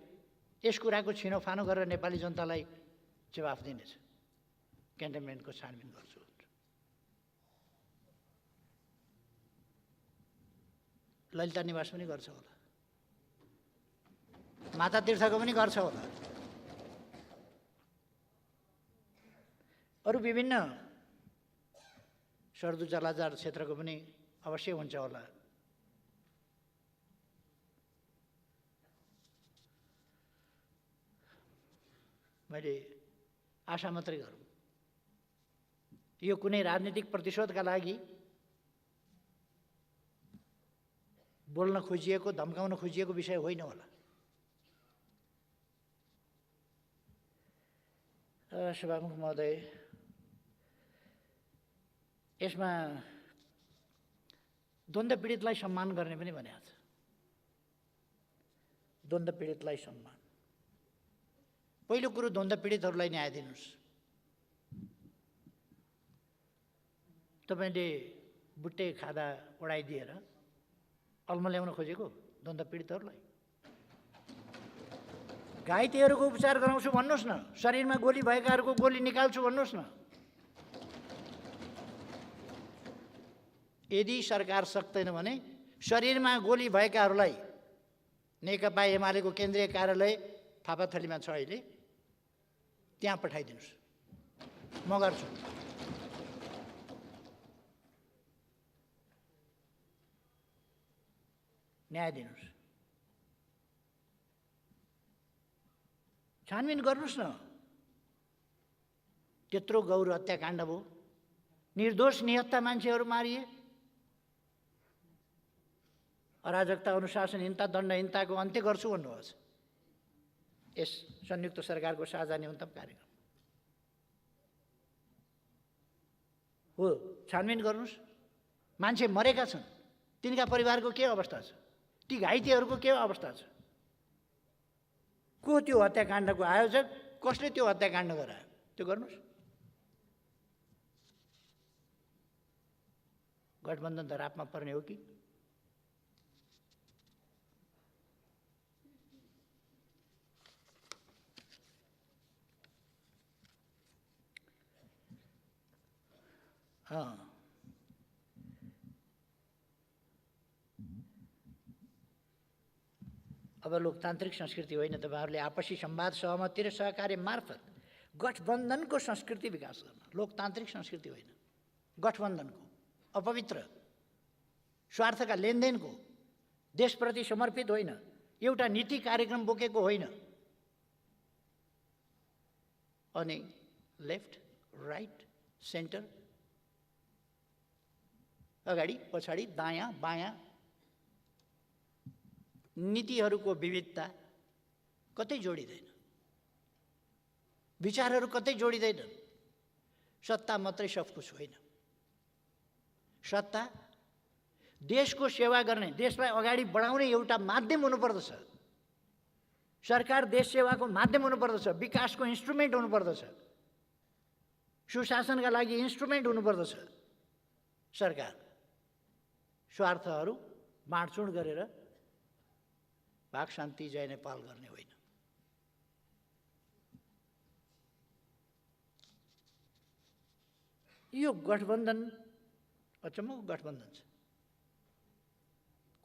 यस कुराको छिनोफानो गरेर नेपाली जनतालाई जवाफ दिनेछ। क्यान्टनमेन्टको छानबिन गर्छु, ललिता निवास पनि गर्छ होला, माता तीर्थको पनि गर्छ होला, अरू विभिन्न सर्दु जलाजार क्षेत्रको पनि अवश्य हुन्छ होला। मैले आशा मात्रै गरौँ, यो कुनै राजनीतिक प्रतिशोधका लागि बोल्न खोजिएको, धम्काउन खोजिएको विषय होइन होला। सभामुख महोदय, यसमा द्वन्द्व पीडितलाई सम्मान गर्ने पनि भनेको छ। द्वन्द्व पीडितलाई सम्मान। पहिलो कुरो द्वन्द्व पीडितहरूलाई न्याय दिनुहोस्। तपाईँले बुट्टे खादा उडाइदिएर अल्मल्याउन खोजेको द्वन्द्व पीडितहरूलाई? घाइतेहरूको उपचार गराउँछु भन्नुहोस् न, शरीरमा गोली भएकाहरूको गोली निकाल्छु भन्नुहोस् न। यदि सरकार सक्दैन भने शरीरमा गोली भएकाहरूलाई नेकपा एमालेको केन्द्रीय कार्यालय फापाथलीमा छ अहिले, त्यहाँ पठाइदिनुहोस्, म गर्छु। न्याय दिनुहोस्, छानबिन गर्नुहोस् न। त्यत्रो गौर हत्याकाण्ड भयो, निर्दोष निहत्था मान्छेहरू मारिए। अराजकता, अनुशासनहीनता, दण्डहीनताको अन्त्य गर्छु भन्नुभएको छ यस संयुक्त सरकारको साझा न्यूनतम कार्यक्रम हो। छानबिन गर्नुहोस्। मान्छे मरेका छन्, तिनका परिवारको के अवस्था छ? ती घाइतेहरूको के अवस्था छ? को त्यो हत्याकाण्डको आयोजक? कसले त्यो हत्याकाण्ड गरायो? त्यो गर्नुहोस्। गठबन्धन धरापमा पर्ने हो कि? अब लोकतान्त्रिक संस्कृति होइन, तपाईँहरूले आपसी संवाद, सहमति र सहकार्य मार्फत गठबन्धनको संस्कृति विकास गर्न। लोकतान्त्रिक संस्कृति होइन, गठबन्धनको, अपवित्र स्वार्थका लेनदेनको, देशप्रति समर्पित होइन, एउटा नीति कार्यक्रम बोकेको होइन। अनि लेफ्ट, राइट, सेन्टर, अगाडि पछाडि, दायाँ बायाँ नीतिहरूको विविधता कतै जोडिँदैन, विचारहरू कतै जोडिँदैनन्। सत्ता मात्रै सब कुछ होइन। सत्ता देशको सेवा गर्ने, देशलाई अगाडि बढाउने एउटा माध्यम हुनुपर्दछ। सरकार देश सेवाको माध्यम हुनुपर्दछ, विकासको इन्स्ट्रुमेन्ट हुनुपर्दछ, सुशासनका लागि इन्स्ट्रुमेन्ट हुनुपर्दछ। सरकार स्वार्थहरू बाँडचुँड गरेर भाग शान्ति जय नेपाल गर्ने होइन। यो गठबन्धन अचम्मको गठबन्धन छ।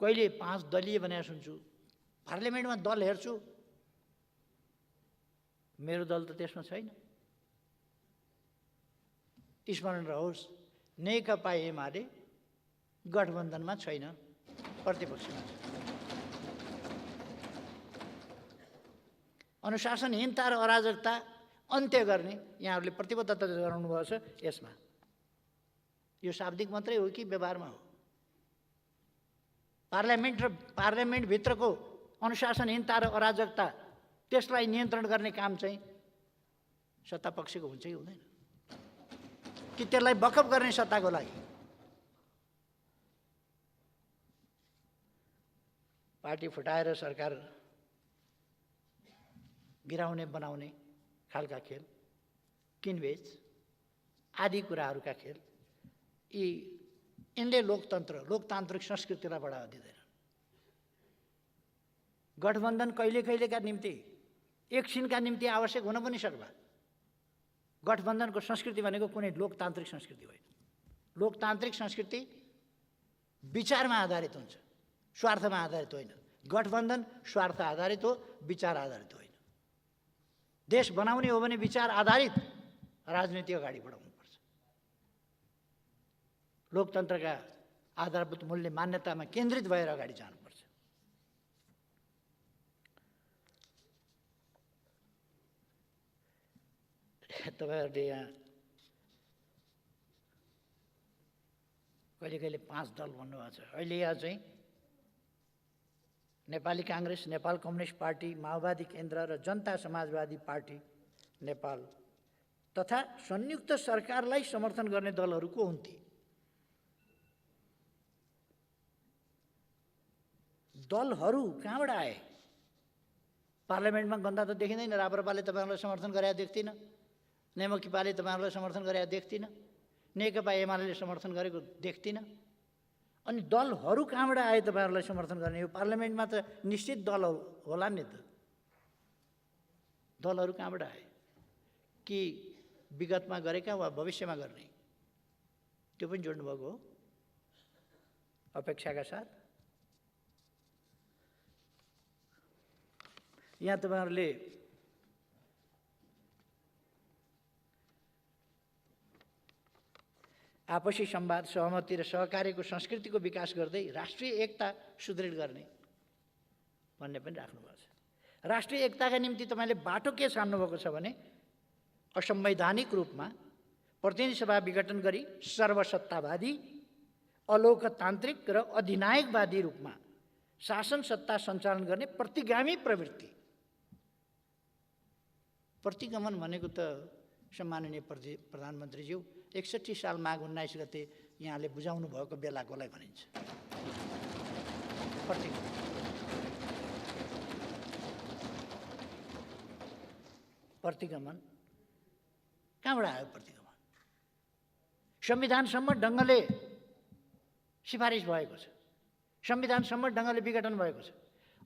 कहिले 5 दलीय भनेर सुन्छु, पार्लियामेन्टमा दल हेर्छु, मेरो दल त त्यसमा छैन। स्मरण रहोस्, नेकपा एमाले गठबन्धनमा छैन, प्रतिपक्षमा छ। अनुशासनहीनता र अराजकता अन्त्य गर्ने यहाँहरूले प्रतिबद्धता गराउनु भएको छ यसमा। यो शाब्दिक मात्रै हो कि व्यवहारमा हो? पार्लियामेन्ट र पार्लियामेन्टभित्रको अनुशासनहीनता र अराजकता, त्यसलाई नियन्त्रण गर्ने काम चाहिँ सत्तापक्षको हुन्छ कि हुँदैन? कि त्यसलाई बखप गर्ने सत्ताको लागि? पार्टी फुटाएर सरकार गिराउने बनाउने खालका खेल, किनबेच आदि कुराहरूका खेल, यिनले लोकतान्त्रिक संस्कृतिलाई बढावा दिँदैन। गठबन्धन कहिले कहिलेका निम्ति, एकछिनका निम्ति आवश्यक हुन पनि सक्ला। गठबन्धनको संस्कृति भनेको कुनै लोकतान्त्रिक संस्कृति होइन। लोकतान्त्रिक संस्कृति विचारमा आधारित हुन्छ, स्वार्थमा आधारित होइन। गठबन्धन स्वार्थ आधारित हो, विचार आधारित होइन। देश बनाउने हो भने विचार आधारित राजनीति अगाडि बढाउनुपर्छ। लोकतन्त्रका आधारभूत मूल्य मान्यतामा केन्द्रित भएर अगाडि जानुपर्छ। तपाईँहरूले यहाँ कहिले कहिले 5 दल भन्नुभएको छ। अहिले यहाँ चाहिँ नेपाली काङ्ग्रेस, नेपाल कम्युनिस्ट पार्टी, माओवादी केन्द्र र जनता समाजवादी पार्टी नेपाल तथा संयुक्त सरकारलाई समर्थन गर्ने दलहरूको हुन्थे। दलहरू कहाँबाट आए? पार्लियामेन्टमा गन्दा त देखिँदैन। राप्रपाले तपाईँहरूलाई समर्थन गरेर देख्दिनँ, नेमकिपाले तपाईँहरूलाई समर्थन गरेर देख्दिनँ, नेकपा एमाले समर्थन गरेको देख्दिनँ। अनि दलहरू कहाँबाट आए तपाईँहरूलाई समर्थन गर्ने? यो पार्लियामेन्टमा त निश्चित दल होला नि त। दलहरू कहाँबाट आए? कि विगतमा गरेका वा भविष्यमा गर्ने? त्यो पनि जोड्नुभएको हो अपेक्षाका साथ। यहाँ तपाईँहरूले आपसी संवाद, सहमति र सहकार्यको संस्कृतिको विकास गर्दै राष्ट्रिय एकता सुदृढ गर्ने भन्ने पनि राख्नुभएको छ। राष्ट्रिय एकताका निम्ति तपाईँले बाटो के छान्नुभएको छ भने असंवैधानिक रूपमा प्रतिनिधि सभा विघटन गरी सर्वसत्तावादी, अलोकतान्त्रिक र अधिनायकवादी रूपमा शासन सत्ता सञ्चालन गर्ने प्रतिगामी प्रवृत्ति। प्रतिगमन भनेको त सम्माननीय प्रधानमन्त्रीज्यू 61 साल माघ 19 गते यहाँले बुझाउनु भएको बेलाकोलाई भनिन्छ प्रतिगमन। प्रतिगमन कहाँबाट आयो? प्रतिगमन संविधानसम्म ढङ्गले सिफारिस भएको छ, संविधानसम्म ढङ्गले विघटन भएको छ।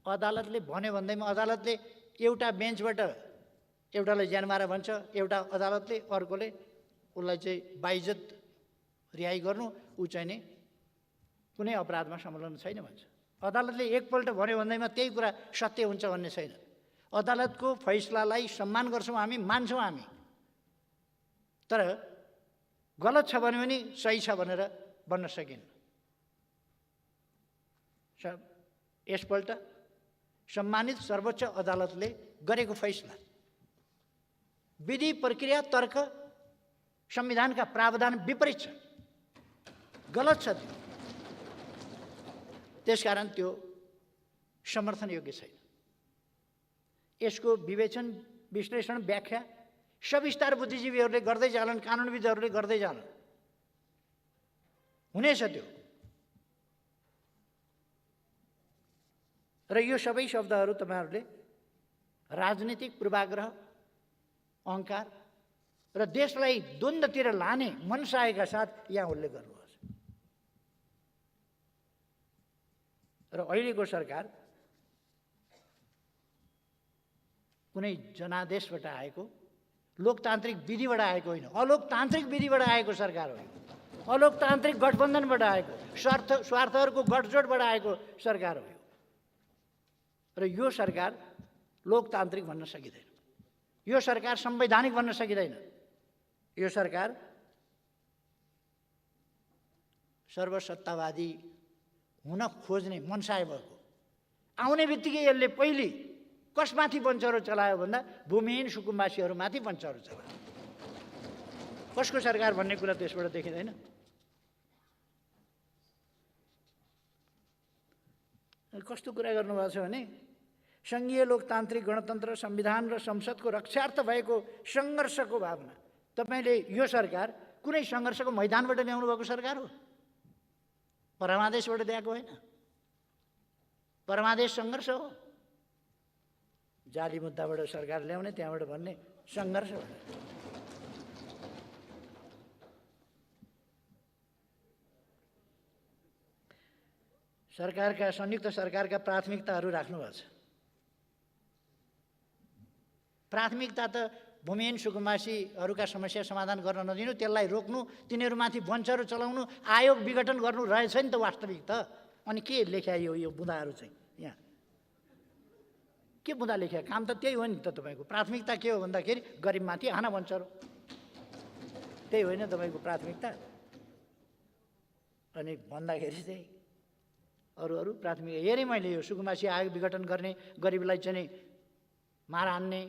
अदालतले भन्यो भन्दैमा अदालतले एउटा बेन्चबाट एउटालाई ज्यानमारा भन्छ, एउटा अदालतले अर्कोले उसलाई चाहिँ बाइज्जत रिहाई गर्नु, ऊ चाहिँ नि कुनै अपराधमा संलग्न छैन भन्छ। अदालतले एकपल्ट भन्यो भन्दैमा त्यही कुरा सत्य हुन्छ भन्ने छैन। अदालतको फैसलालाई सम्मान गर्छौँ हामी, मान्छौँ हामी, तर गलत छ भन्यो भने सही छ भनेर भन्न सकिन्न। यसपल्ट सम्मानित सर्वोच्च अदालतले गरेको फैसला विधि, प्रक्रिया, तर्क, संविधानका प्रावधान विपरीत छ, गलत छ त्यो। त्यसकारण त्यो समर्थन योग्य छैन। यसको विवेचन, विश्लेषण, व्याख्या सविस्तार बुद्धिजीवीहरूले गर्दै जालान्, कानुनविदहरूले गर्दै जालान्, हुनेछ त्यो। र यो सबै शब्दहरू तपाईँहरूले राजनीतिक पूर्वाग्रह, अहङ्कार र देशलाई द्वन्द्वतिर लाने मनसायका साथ यहाँ उल्लेख गर्नुभएको छ। र अहिलेको सरकार कुनै जनादेशबाट आएको, लोकतान्त्रिक विधिबाट आएको होइन, अलोकतान्त्रिक विधिबाट आएको सरकार हो। अलोकतान्त्रिक गठबन्धनबाट आएको, स्वार्थहरूको गठजोडबाट आएको सरकार हो। र यो सरकार लोकतान्त्रिक भन्न सकिँदैन, यो सरकार संवैधानिक भन्न सकिँदैन, यो सरकार सर्वसत्तावादी हुन खोज्ने मनसाय भएको। आउने बित्तिकै यसले पहिले कसमाथि बन्चरो चलायो भन्दा भूमिहीन सुकुम्बासीहरूमाथि बन्चरो चलायो। कसको सरकार भन्ने कुरा त्यसबाट देखिँदैन। कस्तो कुरा गर्नुभएको छ भने सङ्घीय लोकतान्त्रिक गणतन्त्र, संविधान र संसदको रक्षार्थ भएको सङ्घर्षको भावना। तपाईँले यो सरकार कुनै सङ्घर्षको मैदानबाट ल्याउनु भएको सरकार हो, परमादेशबाट ल्याएको होइन। परमादेश सङ्घर्ष हो, जाली मुद्दाबाट सरकार ल्याउने, त्यहाँबाट भन्ने सङ्घर्ष हो। सरकारका, संयुक्त सरकारका प्राथमिकताहरू राख्नुभएको छ। प्राथमिकता त भूमिहीन सुकुम्बासीहरूका समस्या समाधान गर्न नदिनु, त्यसलाई रोक्नु, तिनीहरूमाथि बन्चरो चलाउनु, आयोग विघटन गर्नु रहेछ नि त वास्तविक त। अनि के लेख्या यो बुँदाहरू चाहिँ यहाँ के बुँदा लेख्या? काम त त्यही हो नि त। तपाईँको प्राथमिकता के हो भन्दाखेरि गरिबमाथि हाना बन्चरो, त्यही होइन तपाईँको प्राथमिकता। अनि भन्दाखेरि चाहिँ अरू प्राथमिक हेरेँ मैले, यो सुकुम्बासी आयोग विघटन गर्ने, गरिबलाई चाहिँ मार हान्ने,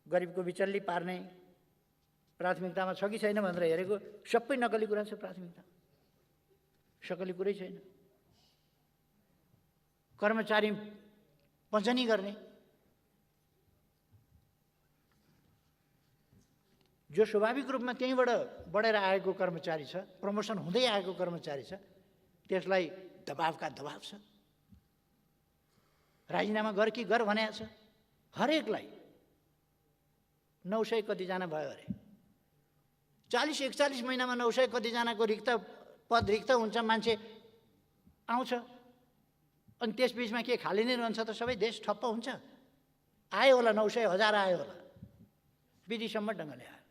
गरिबको बिचल्ली पार्ने प्राथमिकतामा छ कि छैन भनेर हेरेको, सबै नकली कुरा छ प्राथमिकता, सकली कुरै छैन। कर्मचारी पञ्चनी गर्ने, जो स्वाभाविक रूपमा त्यहीँबाट बढेर आएको कर्मचारी छ, प्रमोसन हुँदै आएको कर्मचारी छ, त्यसलाई दबावका दबाव छ। राजीनामा गर कि गर भनेको छ। हरेकलाई 900 कतिजना भयो अरे। 40-41 महिनामा 900 कतिजनाको पद रिक्त हुन्छ, मान्छे आउँछ, अनि त्यस बिचमा के खाली नै रहन्छ त? सबै देश ठप्प हुन्छ। आयो होला 900, 1000 आयो होला, विधिसम्म ढङ्गले आयो।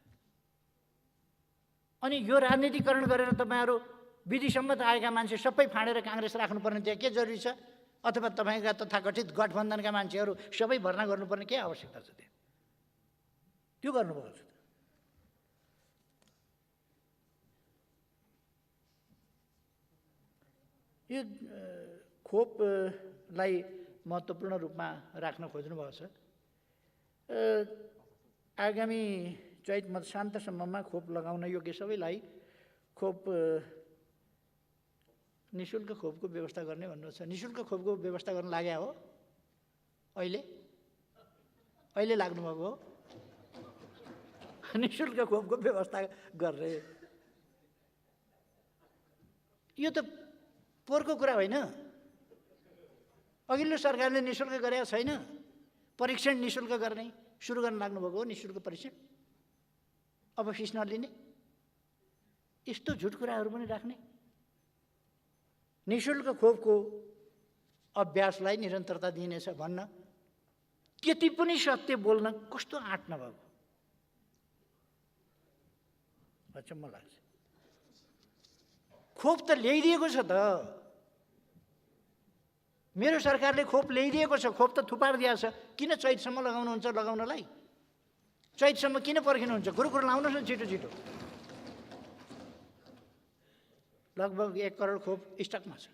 अनि यो राजनीतिकरण गरेर तपाईँहरू विधिसम्म त आएका मान्छे सबै फाँडेर काङ्ग्रेस राख्नुपर्ने त्यहाँ के जरुरी छ? अथवा तपाईँका तथाकथित गठबन्धनका मान्छेहरू सबै भर्ना गर्नुपर्ने के आवश्यकता छ? त्यो गर्नुभएको छ। यो खोपलाई महत्त्वपूर्ण रूपमा राख्न खोज्नुभएको छ। आगामी चैत मध्यान्तसम्ममा खोप लगाउन योग्य सबैलाई खोप निःशुल्क खोपको व्यवस्था गर्ने भन्नु छ। निःशुल्क खोपको व्यवस्था गर्न लाग्या हो? अहिले लाग्नुभएको हो? निःशुल्क खोपको व्यवस्था गर्ने यो त पोहोरको कुरा होइन। अघिल्लो सरकारले निःशुल्क गरेको छैन। परीक्षण निःशुल्क गर्ने सुरु गर्न लाग्नुभएको हो। निःशुल्क परीक्षण अब फिस नलिने, यस्तो झुट कुराहरू पनि राख्ने। निःशुल्क खोपको अभ्यासलाई निरन्तरता दिइनेछ भन्न त्यति पनि सत्य बोल्न कस्तो आँट नभएको, अचम्म लाग्छ। खोप त ल्याइदिएको छ त, मेरो सरकारले खोप ल्याइदिएको छ, खोप त थुपारिदिएको छ। किन चैतसम्म लगाउनुहुन्छ? लगाउनलाई चैतसम्म किन पर्खिनुहुन्छ? कुरो लाउनुहोस् न छिटो छिटो। लगभग 1 करोड खोप स्टकमा छ।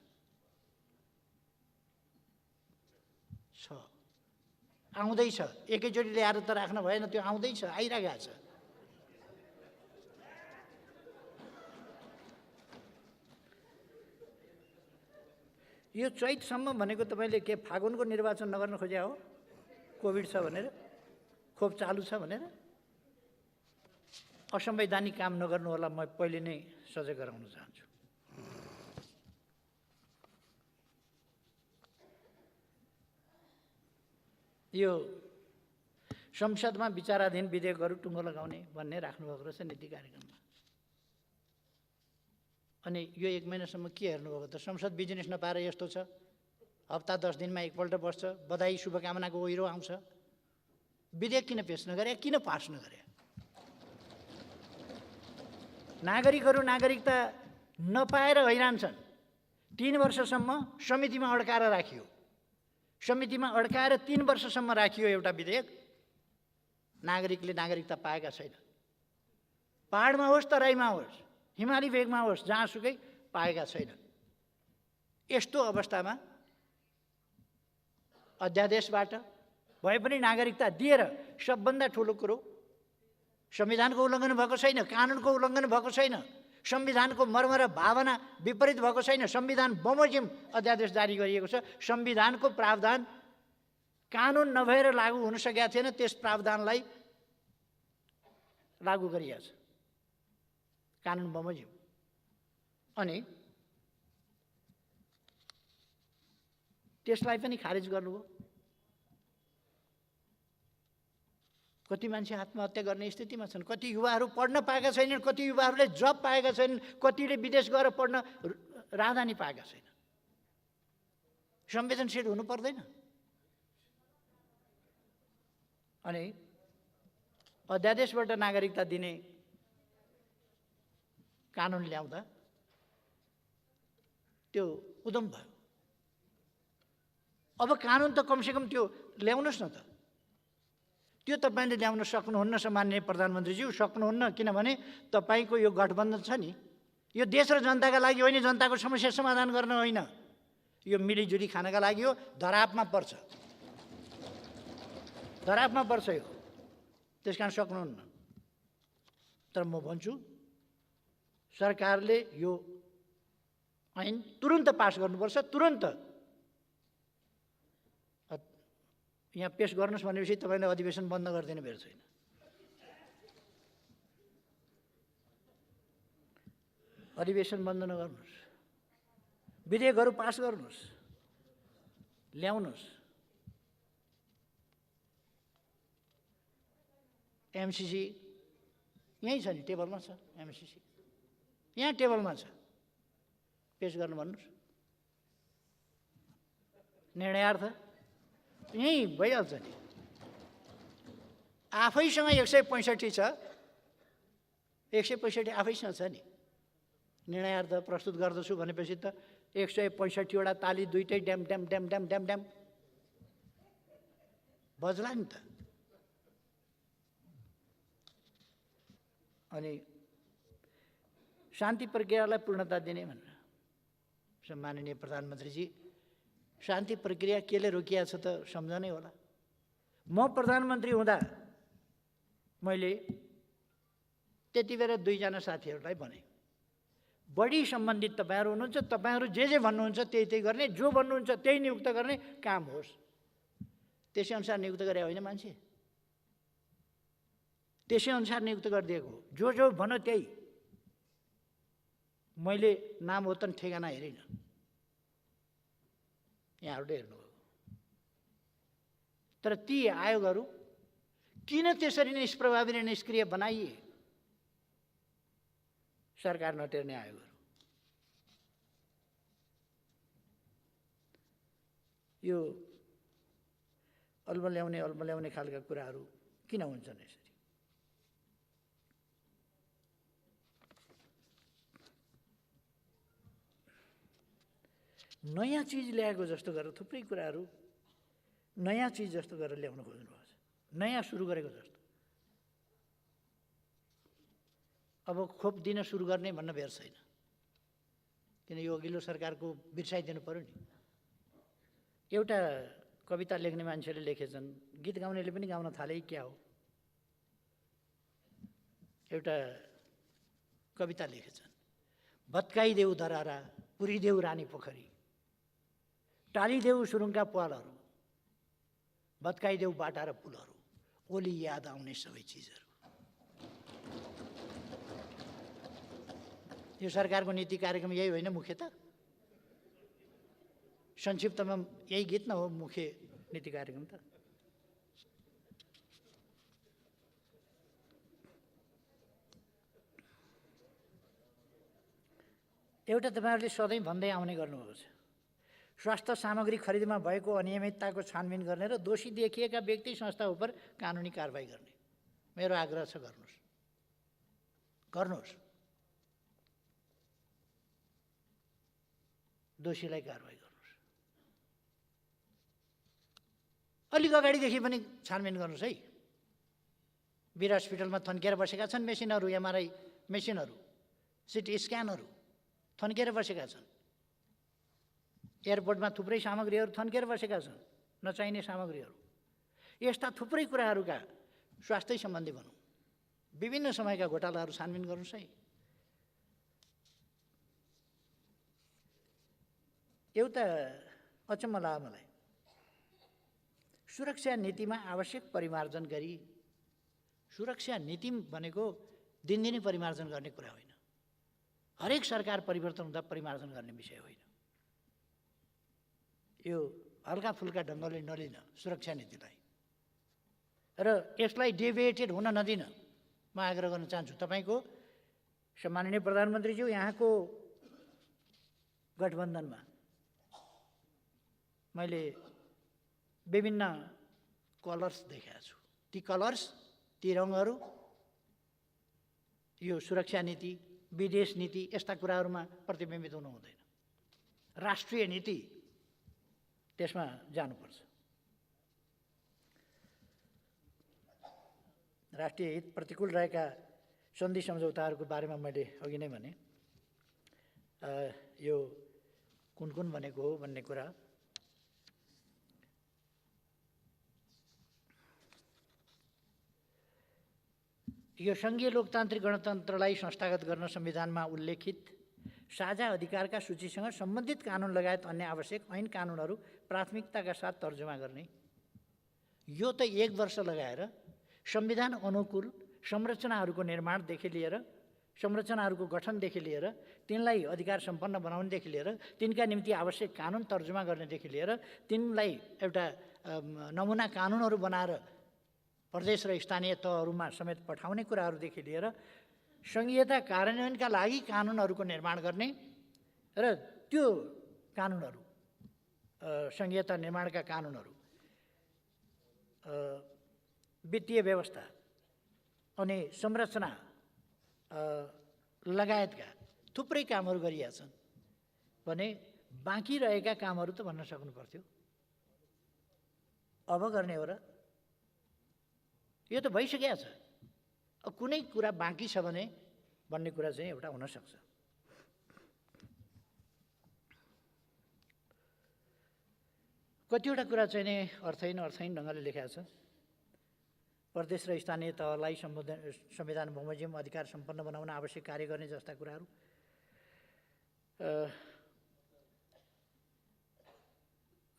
आउँदैछ, एकैचोटि ल्याएर त राख्न भएन, त्यो आउँदैछ, आइरहेको छ। यो चैतसम्म भनेको तपाईँले के फागुनको निर्वाचन नगर्न खोज्या हो? कोभिड छ भनेर, खोप चालु छ भनेर? असंवैधानिक काम नगर्नु होला, म पहिले नै सजग गराउन चाहन्छु। यो संसदमा विचाराधीन विधेयकहरू टुङ्गो लगाउने भन्ने राख्नुभएको रहेछ नीति कार्यक्रममा। अनि यो 1 महिनासम्म के हेर्नुभएको त? संसद बिजनेस नपाएर यस्तो छ। हप्ता 10 दिनमा एकपल्ट बस्छ, बधाई शुभकामनाको ओहिरो आउँछ। विधेयक किन पेश नगरे? किन पास नगरे? नागरिकहरू नागरिकता नपाएर हैरान छन्। 3 वर्षसम्म समितिमा अड्काएर राखियो। समितिमा अड्काएर 3 वर्षसम्म राखियो एउटा विधेयक। नागरिकले नागरिकता पाएका छैन। पहाडमा होस्, तराईमा होस्, हिमाली भेगमा होस्, जहाँसुकै पाएका छैनन्। यस्तो अवस्थामा अध्यादेशबाट भए पनि नागरिकता दिएर सबभन्दा ठुलो कुरो संविधानको उल्लङ्घन भएको छैन, कानुनको उल्लङ्घन भएको छैन, संविधानको मर्म र भावना विपरीत भएको छैन। संविधान बमोजिम अध्यादेश जारी गरिएको छ। संविधानको प्रावधान कानुन नभएर लागू हुन सकेका थिएन, त्यस प्रावधानलाई लागू गरिएको छ। कानुन बमोजिम। अनि त्यसलाई पनि खारेज गर्नुभयो। कति मान्छे आत्महत्या गर्ने स्थितिमा छन्, कति युवाहरू पढ्न पाएका छैनन्, कति युवाहरूले जब पाएका छैनन्, कतिले विदेश गएर पढ्न राहदानी पाएका छैनन्। संवेदनशील हुनु पर्दैन? अनि अध्यादेशबाट नागरिकता दिने कानुन ल्याउँदा त्यो उद्यम भयो। अब कानुन त कमसेकम त्यो ल्याउनुहोस् न त। त्यो तपाईँले ल्याउन सक्नुहुन्न सम्माननीय प्रधानमन्त्रीज्यू, सक्नुहुन्न। किनभने तपाईँको यो गठबन्धन छ नि, यो देश र जनताका लागि होइन, जनताको समस्या समाधान गर्न होइन, यो मिलिजुली खानका लागि हो। धरापमा पर्छ, धरापमा पर्छ यो। त्यसकारण सक्नुहुन्न। तर म भन्छु सरकारले यो ऐन तुरुन्त पास गर्नुपर्छ, तुरुन्त। यहाँ पेश गर्नुहोस् भनेपछि तपाईँले अधिवेशन बन्द गरिदिने बेर छैन। अधिवेशन बन्द नगर्नुहोस्, विधेयकहरू पास गर्नुहोस्, ल्याउनुहोस्। एमसिसी यहीँ छ नि, टेबलमा छ एमसिसी, यहाँ टेबलमा छ, पेस गर्नु भन्नुहोस्। निर्णयार्थ यहीँ भइहाल्छ नि। आफैसँग 165 छ, 165 आफैसँग छ नि। निर्णयार्थ प्रस्तुत गर्दछु भनेपछि त 165वटा ताली दुइटै dam dam dam dam dam dam बज्ला नि त। अनि शान्ति प्रक्रियालाई पूर्णता दिने भनेर माननीय प्रधानमन्त्रीजी, शान्ति प्रक्रिया केले रोकिएको छ त सम्झनै होला। म प्रधानमन्त्री हुँदा मैले त्यति बेला 2जना साथीहरूलाई भने, बढी सम्बन्धित तपाईँहरू हुनुहुन्छ, तपाईँहरू जे भन्नुहुन्छ त्यही गर्ने, जो भन्नुहुन्छ त्यही नियुक्त गर्ने काम होस्। त्यसै अनुसार नियुक्त गरे होइन मान्छे, त्यसै अनुसार नियुक्त गरिदिएको हो। जो भन्यो त्यही। मैले नाम हो त ठेगाना हेरिनँ, यहाँहरूले हेर्नुभयो। तर ती आयोगहरू किन त्यसरी निष्प्रभावी र निष्क्रिय बनाइए? सरकार नटेर्ने आयोगहरू। यो अल्मल्याउने खालका कुराहरू किन हुन्छन् यसरी? नयाँ चिज ल्याएको जस्तो गरेर थुप्रै कुराहरू नयाँ चिज जस्तो गरेर ल्याउन खोज्नुभएको छ, नयाँ सुरु गरेको जस्तो। अब खोप दिन सुरु गर्ने भन्न बेर छैन, किन यो अघिल्लो सरकारको बिर्साइदिनु पर्यो नि। एउटा कविता लेख्ने मान्छेले लेखेछन्, गीत गाउनेले पनि गाउन थाले क्या हो। एउटा कविता लेखेछन्, भत्काइदेऊ धरारा, पुरिदेऊ रानी पोखरी, टालिदेऊ सुरुङका पालहरू, भत्काइदेऊ बाटा र पुलहरू, ओली याद आउने सबै चिजहरू। यो सरकारको नीति कार्यक्रम यही होइन मुख्यतः? संक्षिप्तमा यही गीत न हो मुख्य नीति कार्यक्रम त? एउटा तपाईँहरूले सधैँ भन्दै आउने गर्नुभएको छ, स्वास्थ्य सामग्री खरिदमा भएको अनियमितताको छानबिन गर्ने र दोषी देखिएका व्यक्ति संस्था उप कानुनी कारबाही गर्ने। मेरो आग्रह छ, गर्नुहोस्, दोषीलाई कारबाही गर्नुहोस्। अलिक अगाडिदेखि पनि छानबिन गर्नुहोस् है। वीर हस्पिटलमा थन्किएर बसेका छन् मेसिनहरू, एमआरआई मेसिनहरू, सिटी स्क्यानहरू थन्किएर बसेका छन्। एयरपोर्टमा थुप्रै सामग्रीहरू थन्किएर बसेका छन्, नचाहिने सामग्रीहरू। यस्ता थुप्रै कुराहरूका स्वास्थ्य सम्बन्धी भनौँ, विभिन्न समयका घोटालाहरू छानबिन गर्नुहोस् है। एउटा अचम्म लाग्यो मलाई, सुरक्षा नीतिमा आवश्यक परिमार्जन गरी, सुरक्षा नीति भनेको दिनदिनै परिमार्जन गर्ने कुरा होइन, हरेक सरकार परिवर्तन हुँदा परिमार्जन गर्ने विषय होइन। यो हल्का फुल्का ढङ्गले नलिन सुरक्षा नीतिलाई, र यसलाई डेभिएटेड हुन नदिन म आग्रह गर्न चाहन्छु। तपाईँको सम्माननीय प्रधानमन्त्रीज्यू, यहाँको गठबन्धनमा मैले विभिन्न कलर्स देखेको छु। ती कलर्स, ती रङहरू यो सुरक्षा नीति, विदेश नीति यस्ता कुराहरूमा प्रतिबिम्बित हुनु हुँदैन। राष्ट्रिय नीति त्यसमा जानुपर्छ। राष्ट्रिय हित प्रतिकूल रहेका सन्धि सम्झौताहरूको बारेमा मैले अघि नै भने, यो कुन कुन भनेको हो भन्ने कुरा यो सङ्घीय लोकतान्त्रिक गणतन्त्रलाई संस्थागत गर्न संविधानमा उल्लेखित साझा अधिकारका सूचीसँग सम्बन्धित कानुन लगायत अन्य आवश्यक ऐन कानुनहरू प्राथमिकताका साथ तर्जुमा गर्ने। यो त 1 वर्ष लगाएर संविधान अनुकूल संरचनाहरूको निर्माणदेखि लिएर, संरचनाहरूको गठनदेखि लिएर, तिनलाई अधिकार सम्पन्न बनाउनेदेखि लिएर, तिनका निम्ति आवश्यक कानुन तर्जुमा गर्नेदेखि लिएर, तिनलाई एउटा नमुना कानुनहरू बनाएर प्रदेश र स्थानीय तहहरूमा समेत पठाउने कुराहरूदेखि लिएर सङ्घीयता कार्यान्वयनका लागि कानुनहरूको निर्माण गर्ने र त्यो कानुनहरू सङ्घीयता निर्माणका कानुनहरू वित्तीय व्यवस्था अनि संरचना लगायतका थुप्रै कामहरू गरिएका छन् भने बाँकी रहेका कामहरू त भन्न सक्नु पर्थ्यो। अब गर्ने हो र? यो त भइसकेको छ। अब कुनै कुरा बाँकी छ भने भन्ने कुरा चाहिँ एउटा हुनसक्छ। कतिवटा कुरा चाहिँ नि अर्थहीन ढङ्गले लेखेको छ। प्रदेश र स्थानीय तहलाई संविधान बमोजिम अधिकार सम्पन्न बनाउन आवश्यक कार्य गर्ने जस्ता कुराहरू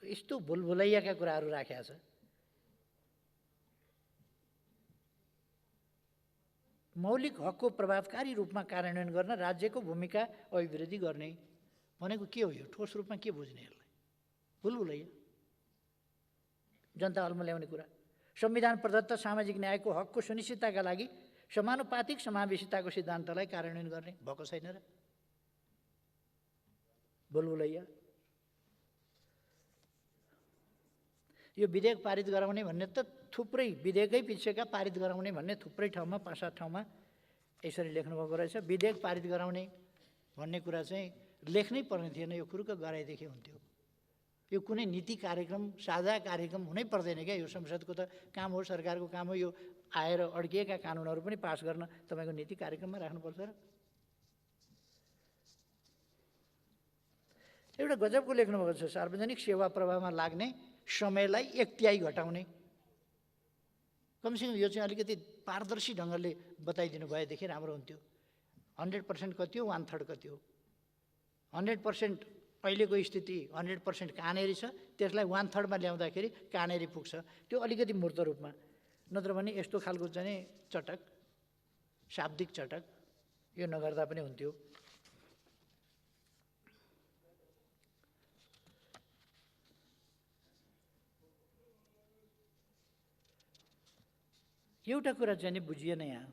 यस्तो भुलभुलैयाका कुराहरू राखेको छ। मौलिक हकको प्रभावकारी रूपमा कार्यान्वयन गर्न राज्यको भूमिका अभिवृद्धि गर्ने भनेको के हो? यो ठोस रूपमा के बुझ्ने? यसलाई भुलभुलैया जनता हलमा ल्याउने कुरा। संविधान प्रदत्त सामाजिक न्यायको हकको सुनिश्चितताका लागि समानुपातिक समावेशिताको सिद्धान्तलाई कार्यान्वयन गर्ने भएको छैन र? भुलभुलैया। यो विधेयक पारित गराउने भन्ने त थुप्रै विधेयकै पिछेका पारित गराउने भन्ने थुप्रै ठाउँमा 5-7 ठाउँमा यसरी लेख्नुभएको रहेछ। विधेयक पारित गराउने भन्ने कुरा चाहिँ लेख्नै पर्ने थिएन, यो कुरुक्क गराइदेखि हुन्थ्यो। यो कुनै नीति कार्यक्रम साझा कार्यक्रम हुनै पर्दैन क्या। यो संसदको त काम हो, सरकारको काम हो। यो आएर अड्किएका कानुनहरू पनि पास गर्न तपाईँको नीति कार्यक्रममा राख्नुपर्छ र? एउटा गजबको लेख्नुभएको छ, सार्वजनिक सेवा प्रवाहमा लाग्ने समयलाई 1/3 घटाउने। कमसेकम यो चाहिँ अलिकति पारदर्शी ढङ्गले बताइदिनु भएदेखि राम्रो हुन्थ्यो। 100% कति हो, 1/3 कति हो? 100% अहिलेको स्थिति 100% कहाँनेरि छ, त्यसलाई 1/3 मा ल्याउँदाखेरि कहाँनेरि पुग्छ, त्यो अलिकति मूर्त रूपमा। नत्र भने यस्तो खालको चाहिँ चटक, शाब्दिक चटक यो नगर्दा पनि हुन्थ्यो। एउटा कुरा चाहिँ नि बुझिएन यहाँ।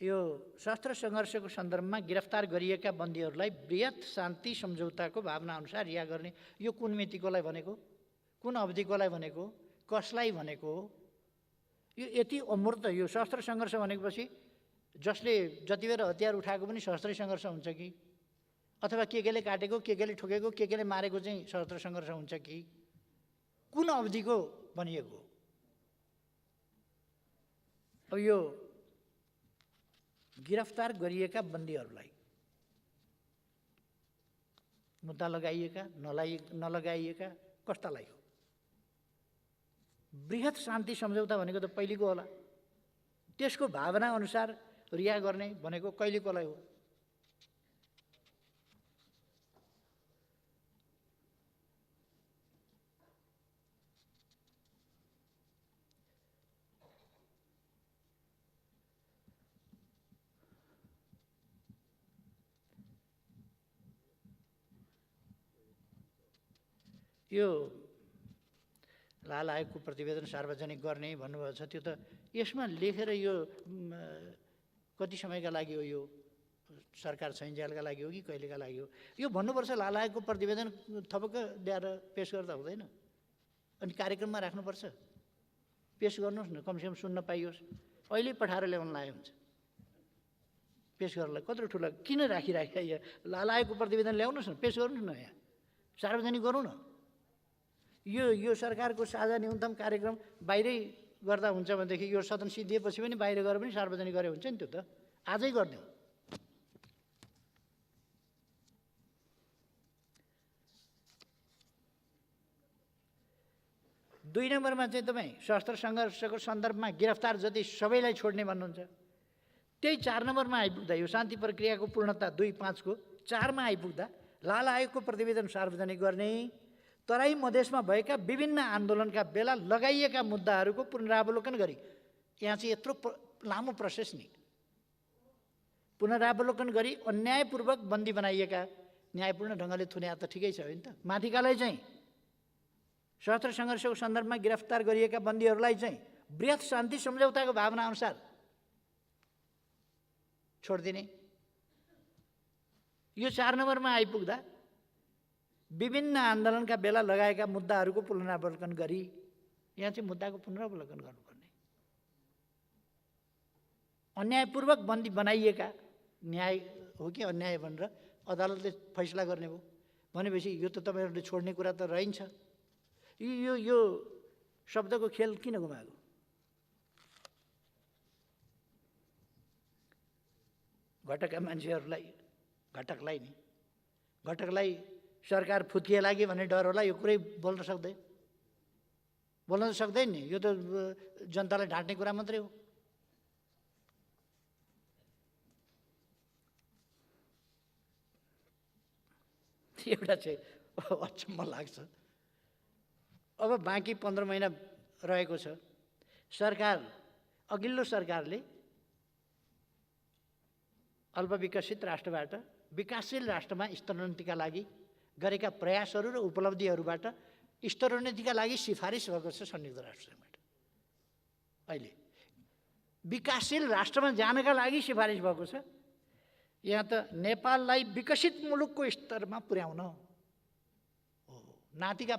यो सशस्त्र सङ्घर्षको सन्दर्भमा गिरफ्तार गरिएका बन्दीहरूलाई बृहत शान्ति सम्झौताको भावना अनुसार रिहा गर्ने, यो कुन मितिकोलाई भनेको, कुन अवधिकोलाई भनेको, कसलाई भनेको हो? यो यति अमूर्त। यो सशस्त्र सङ्घर्ष भनेपछि जसले जति बेर हतियार उठाएको पनि सशस्त्रै सङ्घर्ष हुन्छ कि, अथवा केले काटेको, केले ठोकेको, केले मारेको चाहिँ सशस्त्र सङ्घर्ष हुन्छ कि, कुन अवधिको भनिएको? अब यो गिरफ्तार गरिएका बन्दीहरूलाई मुद्दा लगाइएका नलगाइएका कस्तालाई हो? बृहत शान्ति सम्झौता भनेको त पहिलेको होला। त्यसको भावना अनुसार रिहा गर्ने भनेको कहिलेकोलाई हो? यो लाल आयोगको प्रतिवेदन सार्वजनिक गर्ने भन्नुभएको छ, त्यो त यसमा लेखेर यो कति समयका लागि हो? यो सरकार छैन्जेलका लागि हो कि कहिलेका लागि हो? यो भन्नुपर्छ लाल आयोगको प्रतिवेदन थपक्क ल्याएर पेस गर्दा हुँदैन, अनि कार्यक्रममा राख्नुपर्छ। पेस गर्नुहोस् न, कमसेकम सुन्न पाइयोस्। अहिले पठाएर ल्याउन लाए हुन्छ पेस गर्नलाई। कत्रो ठुलो किन राखिराख्या? यहाँ लाल आयोगको प्रतिवेदन ल्याउनुहोस् न, पेस गर्नुहोस् न, यहाँ सार्वजनिक गरौँ न। यो सरकारको साझा न्यूनतम कार्यक्रम बाहिरै गर्दा हुन्छ भनेदेखि यो सदन सिद्धिएपछि पनि बाहिर गएर पनि सार्वजनिक गरे हुन्छ नि। त्यो त आजै गरिदिउँ। दुई नम्बरमा चाहिँ तपाईँ सशस्त्र सङ्घर्षको सन्दर्भमा गिरफ्तार जति सबैलाई छोड्ने भन्नुहुन्छ। त्यही 4 नम्बरमा आइपुग्दा यो शान्ति प्रक्रियाको पूर्णता 2.5 को 4 मा आइपुग्दा लाल आयोगको प्रतिवेदन सार्वजनिक गर्ने, तराई मधेसमा भएका विभिन्न आन्दोलनका बेला लगाइएका मुद्दाहरूको पुनरावलोकन गरी, यहाँ चाहिँ यत्रो लामो प्रोसेस नि, पुनरावलोकन गरी अन्यायपूर्वक बन्दी बनाइएका, न्यायपूर्ण ढङ्गले थुन्या त ठिकै छ होइन त, माथिकालाई चाहिँ सशस्त्र सङ्घर्षको सन्दर्भमा गिरफ्तार गरिएका बन्दीहरूलाई चाहिँ बृहत शान्ति सम्झौताको भावना अनुसार छोडिदिने। यो 4 नम्बरमा आइपुग्दा विभिन्न आन्दोलनका बेला लगाएका मुद्दाहरूको पुनरावलोकन गरी यहाँ चाहिँ मुद्दाको पुनरावलोकन गर्नुपर्ने। अन्यायपूर्वक बन्दी बनाइएका न्याय हो कि अन्याय भनेर अदालतले फैसला गर्ने हो भनेपछि यो त तपाईँहरूले छोड्ने कुरा त रहन्छ। यो शब्दको खेल किन गुमाएको? घटकका मान्छेहरूलाई घटकलाई सरकार फुत्किए लाग्यो भन्ने डर होला, यो कुरै बोल्न सक्दैन नि। यो त जनतालाई ढाँट्ने कुरा मात्रै हो। एउटा चाहिँ अचम्म लाग्छ। अब बाँकी 15 महिना रहेको छ। अघिल्लो सरकारले अल्पविकसित राष्ट्रबाट विकासशील राष्ट्रमा स्तरोन्नतिका लागि गरेका प्रयासहरू र उपलब्धिहरूबाट स्तरोन्नतिका लागि सिफारिस भएको छ संयुक्त राष्ट्रसङ्घबाट। अहिले विकासशील राष्ट्रमा जानका लागि सिफारिस भएको छ। यहाँ त नेपाललाई विकसित मुलुकको स्तरमा पुर्याउन हो। नातिका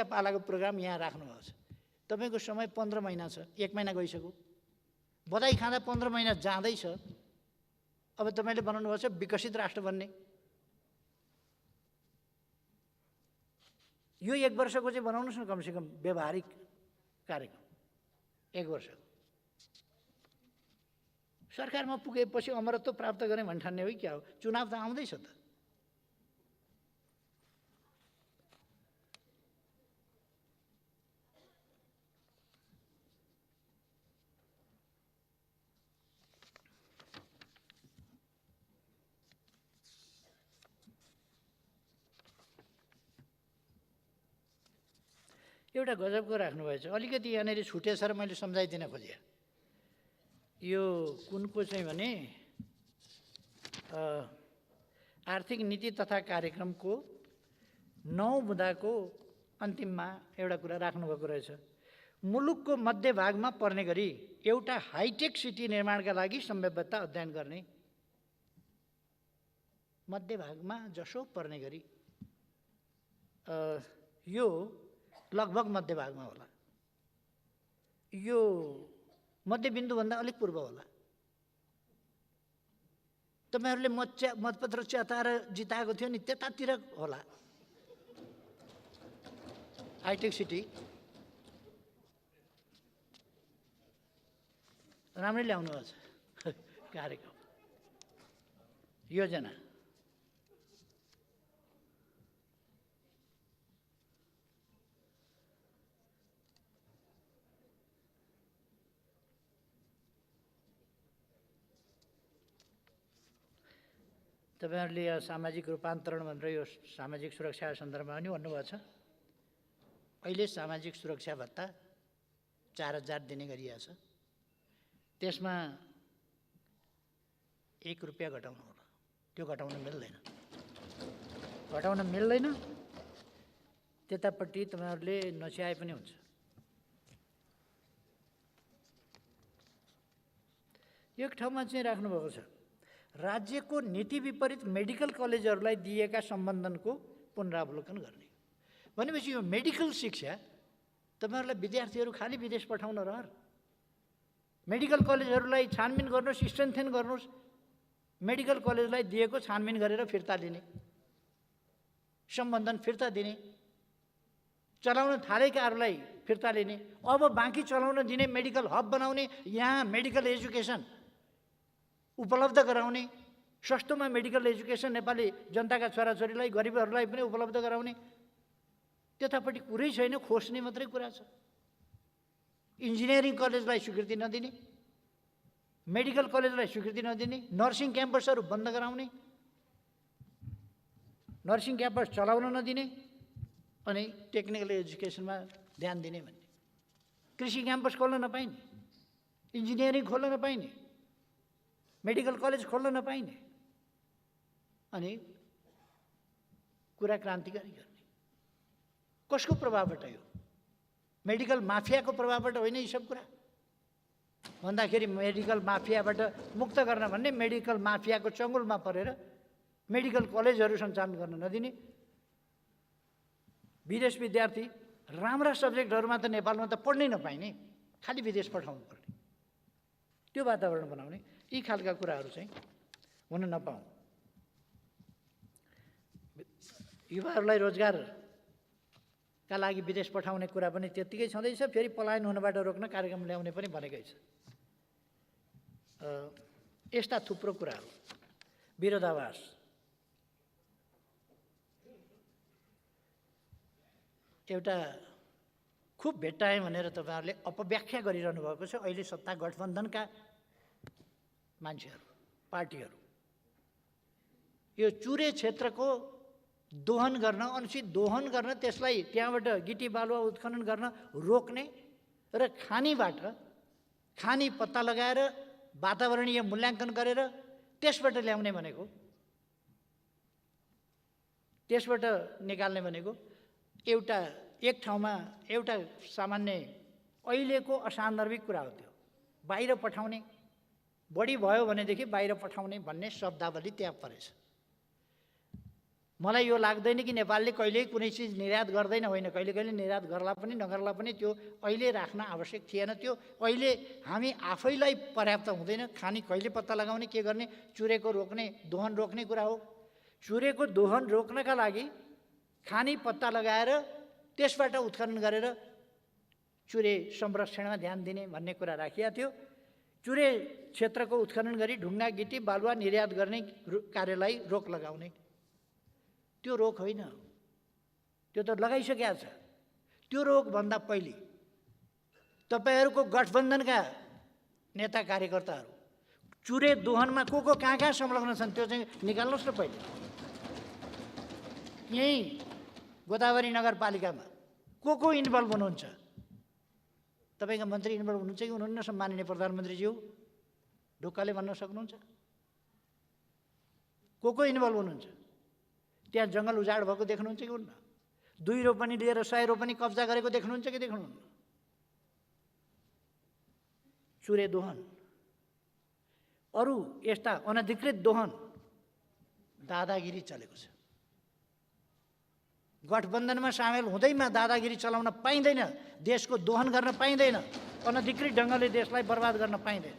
पालाको प्रोग्राम यहाँ राख्नुभएको छ। तपाईँको समय 15 महिना छ, 1 महिना गइसक्यो। बधाई खाँदा 15 महिना जाँदैछ। अब तपाईँले बनाउनु भएको छ विकसित राष्ट्र बन्ने। यो 1 वर्षको चाहिँ बनाउनुहोस् न, कमसेकम व्यवहारिक कार्यक्रम 1 वर्ष। सरकारमा पुगेपछि अमरत्व प्राप्त गर्ने भन्ने ठान्ने हो कि क्या हो? चुनाव त आउँदैछ त। एउटा गजबको राख्नुभएछ। अलिकति यहाँनिर छुटेछ र मैले सम्झाइदिन खोजेँ। यो कुनको चाहिँ भने आर्थिक नीति तथा कार्यक्रमको 9 बुँदाको अन्तिममा एउटा कुरा राख्नुभएको रहेछ। मुलुकको मध्यभागमा पर्ने गरी एउटा हाइटेक सिटी निर्माणका लागि सम्भाव्यता अध्ययन गर्ने। मध्यभागमा जसो पर्ने गरी, यो लगभग मध्यभागमा होला। यो मध्यबिन्दुभन्दा अलिक पूर्व होला। तपाईँहरूले मतपत्र च्याताएर जिताएको थियो नि, त्यतातिर होला हाइटेक सिटी। राम्रै ल्याउनु भएको छ कार्यक्रम, योजना। तपाईँहरूले यो सामाजिक रूपान्तरण भनेर यो सामाजिक सुरक्षा सन्दर्भमा पनि भन्नुभएको छ। अहिले सामाजिक सुरक्षा भत्ता 4000 दिने गरिएको छ। त्यसमा 1 रुपियाँ घटाउनु होला। त्यो घटाउन मिल्दैन। त्यतापट्टि तपाईँहरूले नच्याए पनि हुन्छ। एक ठाउँमा चाहिँ राख्नुभएको छ, राज्यको नीति विपरीत मेडिकल कलेजहरूलाई दिएका सम्बन्धनको पुनरावलोकन गर्ने। भनेपछि यो मेडिकल शिक्षा तपाईँहरूलाई विद्यार्थीहरू खालि विदेश पठाउन रहर। मेडिकल कलेजहरूलाई छानबिन गर्नुहोस्, स्ट्रेन्थेन गर्नुहोस्। मेडिकल कलेजलाई दिएको छानबिन गरेर फिर्ता लिने, सम्बन्धन फिर्ता दिने, चलाउन थालेकाहरूलाई फिर्ता लिने, अब बाँकी चलाउन दिने, मेडिकल हब बनाउने, यहाँ मेडिकल एजुकेसन उपलब्ध गराउने, सस्तोमा मेडिकल एजुकेसन नेपाली जनताका छोराछोरीलाई, गरिबहरूलाई पनि उपलब्ध गराउने। त्यतापट्टि कुरै छैन, खोज्ने मात्रै कुरा छ। इन्जिनियरिङ कलेजलाई स्वीकृति नदिने, मेडिकल कलेजलाई स्वीकृति नदिने, नर्सिङ क्याम्पसहरू बन्द गराउने, नर्सिङ क्याम्पस चलाउन नदिने, अनि टेक्निकल एजुकेसनमा ध्यान दिने भन्ने। कृषि क्याम्पस खोल्न नपाइने, इन्जिनियरिङ खोल्न नपाइने, मेडिकल कलेज खोल्न नपाइने, अनि कुरा क्रान्तिकारी गर्ने। कसको प्रभावबाट? यो मेडिकल माफियाको प्रभावबाट होइन यी सब कुरा भन्दाखेरि मेडिकल माफियाबाट मुक्त गर्न भन्ने मेडिकल माफियाको चङ्गुलमा परेर मेडिकल कलेजहरू सञ्चालन गर्न नदिने, विदेश विद्यार्थी राम्रा सब्जेक्टहरूमा त नेपालमा त पढ्नै नपाइने, खालि विदेश पठाउनु पर्ने, त्यो वातावरण बनाउने, यी खालका कुराहरू चाहिँ हुन नपाउँ। युवाहरूलाई रोजगारका लागि विदेश पठाउने कुरा पनि त्यत्तिकै छँदैछ। फेरि पलायन हुनबाट रोक्न कार्यक्रम ल्याउने पनि भनेकै छ। यस्ता थुप्रो कुराहरू। विरोधाभास, एउटा खुब भेट्टाएँ भनेर तपाईँहरूले अपव्याख्या गरिरहनु भएको छ अहिले सत्ता गठबन्धनका मान्छेहरू, पार्टीहरू। यो चुरे क्षेत्रको दोहन गर्न, अनुचित दोहन गर्न, त्यसलाई त्यहाँबाट गिटी बालुवा उत्खनन गर्न रोक्ने र खानी पत्ता लगाएर वातावरणीय मूल्याङ्कन गरेर त्यसबाट ल्याउने भनेको, त्यसबाट निकाल्ने भनेको एक ठाउँमा एउटा सामान्य अहिलेको असान्दर्भिक कुरा हो। त्यो बाहिर पठाउने, बढी भयो भनेदेखि बाहिर पठाउने भन्ने शब्दावली त्यहाँ परेछ। मलाई यो लाग्दैन कि नेपालले कहिल्यै कुनै चिज निर्यात गर्दैन, होइन, कहिले कहिले निर्यात गर्ला पनि नगर्ला पनि त्यो अहिले राख्न आवश्यक थिएन। त्यो अहिले हामी आफैलाई पर्याप्त हुँदैन। खानी कहिले पत्ता लगाउने, के गर्ने, चुरेको रोक्ने, दोहन रोक्ने कुरा हो। चुरेको दोहन रोक्नका लागि खानी पत्ता लगाएर त्यसबाट उत्खनन गरेर चुरे संरक्षणमा ध्यान दिने भन्ने कुरा राखिएको थियो। चुरे क्षेत्रको उत्खनन गरी ढुङ्गा गिटी बालुवा निर्यात गर्ने कार्यलाई रोक लगाउने, त्यो रोक होइन, त्यो त लगाइसकेको छ। त्यो रोकभन्दा पहिले तपाईँहरूको गठबन्धनका नेता कार्यकर्ताहरू चुरे दोहनमा को कहाँ संलग्न छन् त्यो चाहिँ निकाल्नुहोस् न पहिले। यहीँ गोदावरी नगरपालिकामा को इन्भल्भ हुनुहुन्छ? तपाईँका मन्त्री इन्भल्भ हुनुहुन्छ कि हुनुहुन्न? सम्माननीय प्रधानमन्त्रीज्यू ढुक्कले भन्न सक्नुहुन्छ? को इन्भल्भ हुनुहुन्छ? त्यहाँ जङ्गल उजाड भएको देख्नुहुन्छ कि हुन्न? 2 रोपनी लिएर 100 रोपनी कब्जा गरेको देख्नुहुन्छ कि देख्नुहुन्न? चुरे दोहन, अरू यस्ता अनधिकृत दोहन, दादागिरी चलेको छ। गठबन्धनमा सामेल हुँदैमा दादागिरी चलाउन पाइँदैन, देशको दोहन गर्न पाइँदैन, अनधिकृत ढङ्गले देशलाई बर्बाद गर्न पाइँदैन।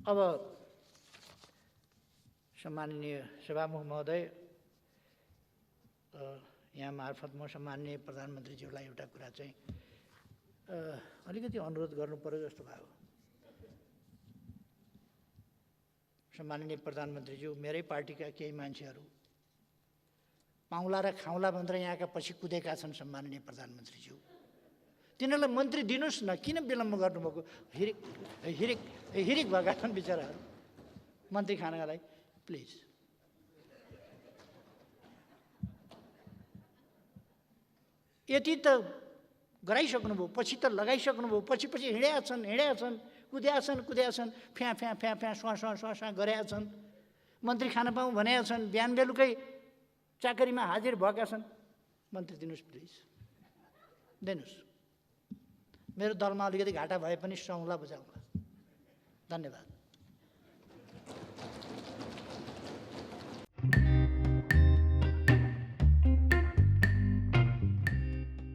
अब सम्माननीय सभामुख महोदय, यहाँ मार्फत म सम्माननीय प्रधानमन्त्रीज्यूलाई एउटा कुरा चाहिँ अलिकति अनुरोध गर्नु पर्यो जस्तो भयो। सम्माननीय प्रधानमन्त्रीज्यू, मेरै पार्टीका केही मान्छेहरू पाउला र खाउला भनेर यहाँका पछि कुदेका छन्। सम्माननीय प्रधानमन्त्रीज्यू, तिनीहरूलाई मन्त्री दिनुहोस् न, किन विलम्ब गर्नुभएको? हिरिक भएका छन् बिचराहरू मन्त्री खानका लागि, प्लिज। यति त गराइसक्नुभयो, पछि त लगाइसक्नुभयो, पछि हिँडेका छन्, कुद्या छन्, फ्या स्वाँ गरेका छन्, मन्त्री खान पाऊँ भनेका छन्, बिहान बेलुकै चाकरीमा हाजिर भएका छन्। मन्त्री दिनुहोस् प्लिज, दिनुहोस्। मेरो दलमा अलिकति घाटा भए पनि सौँला बुझाउँला। धन्यवाद।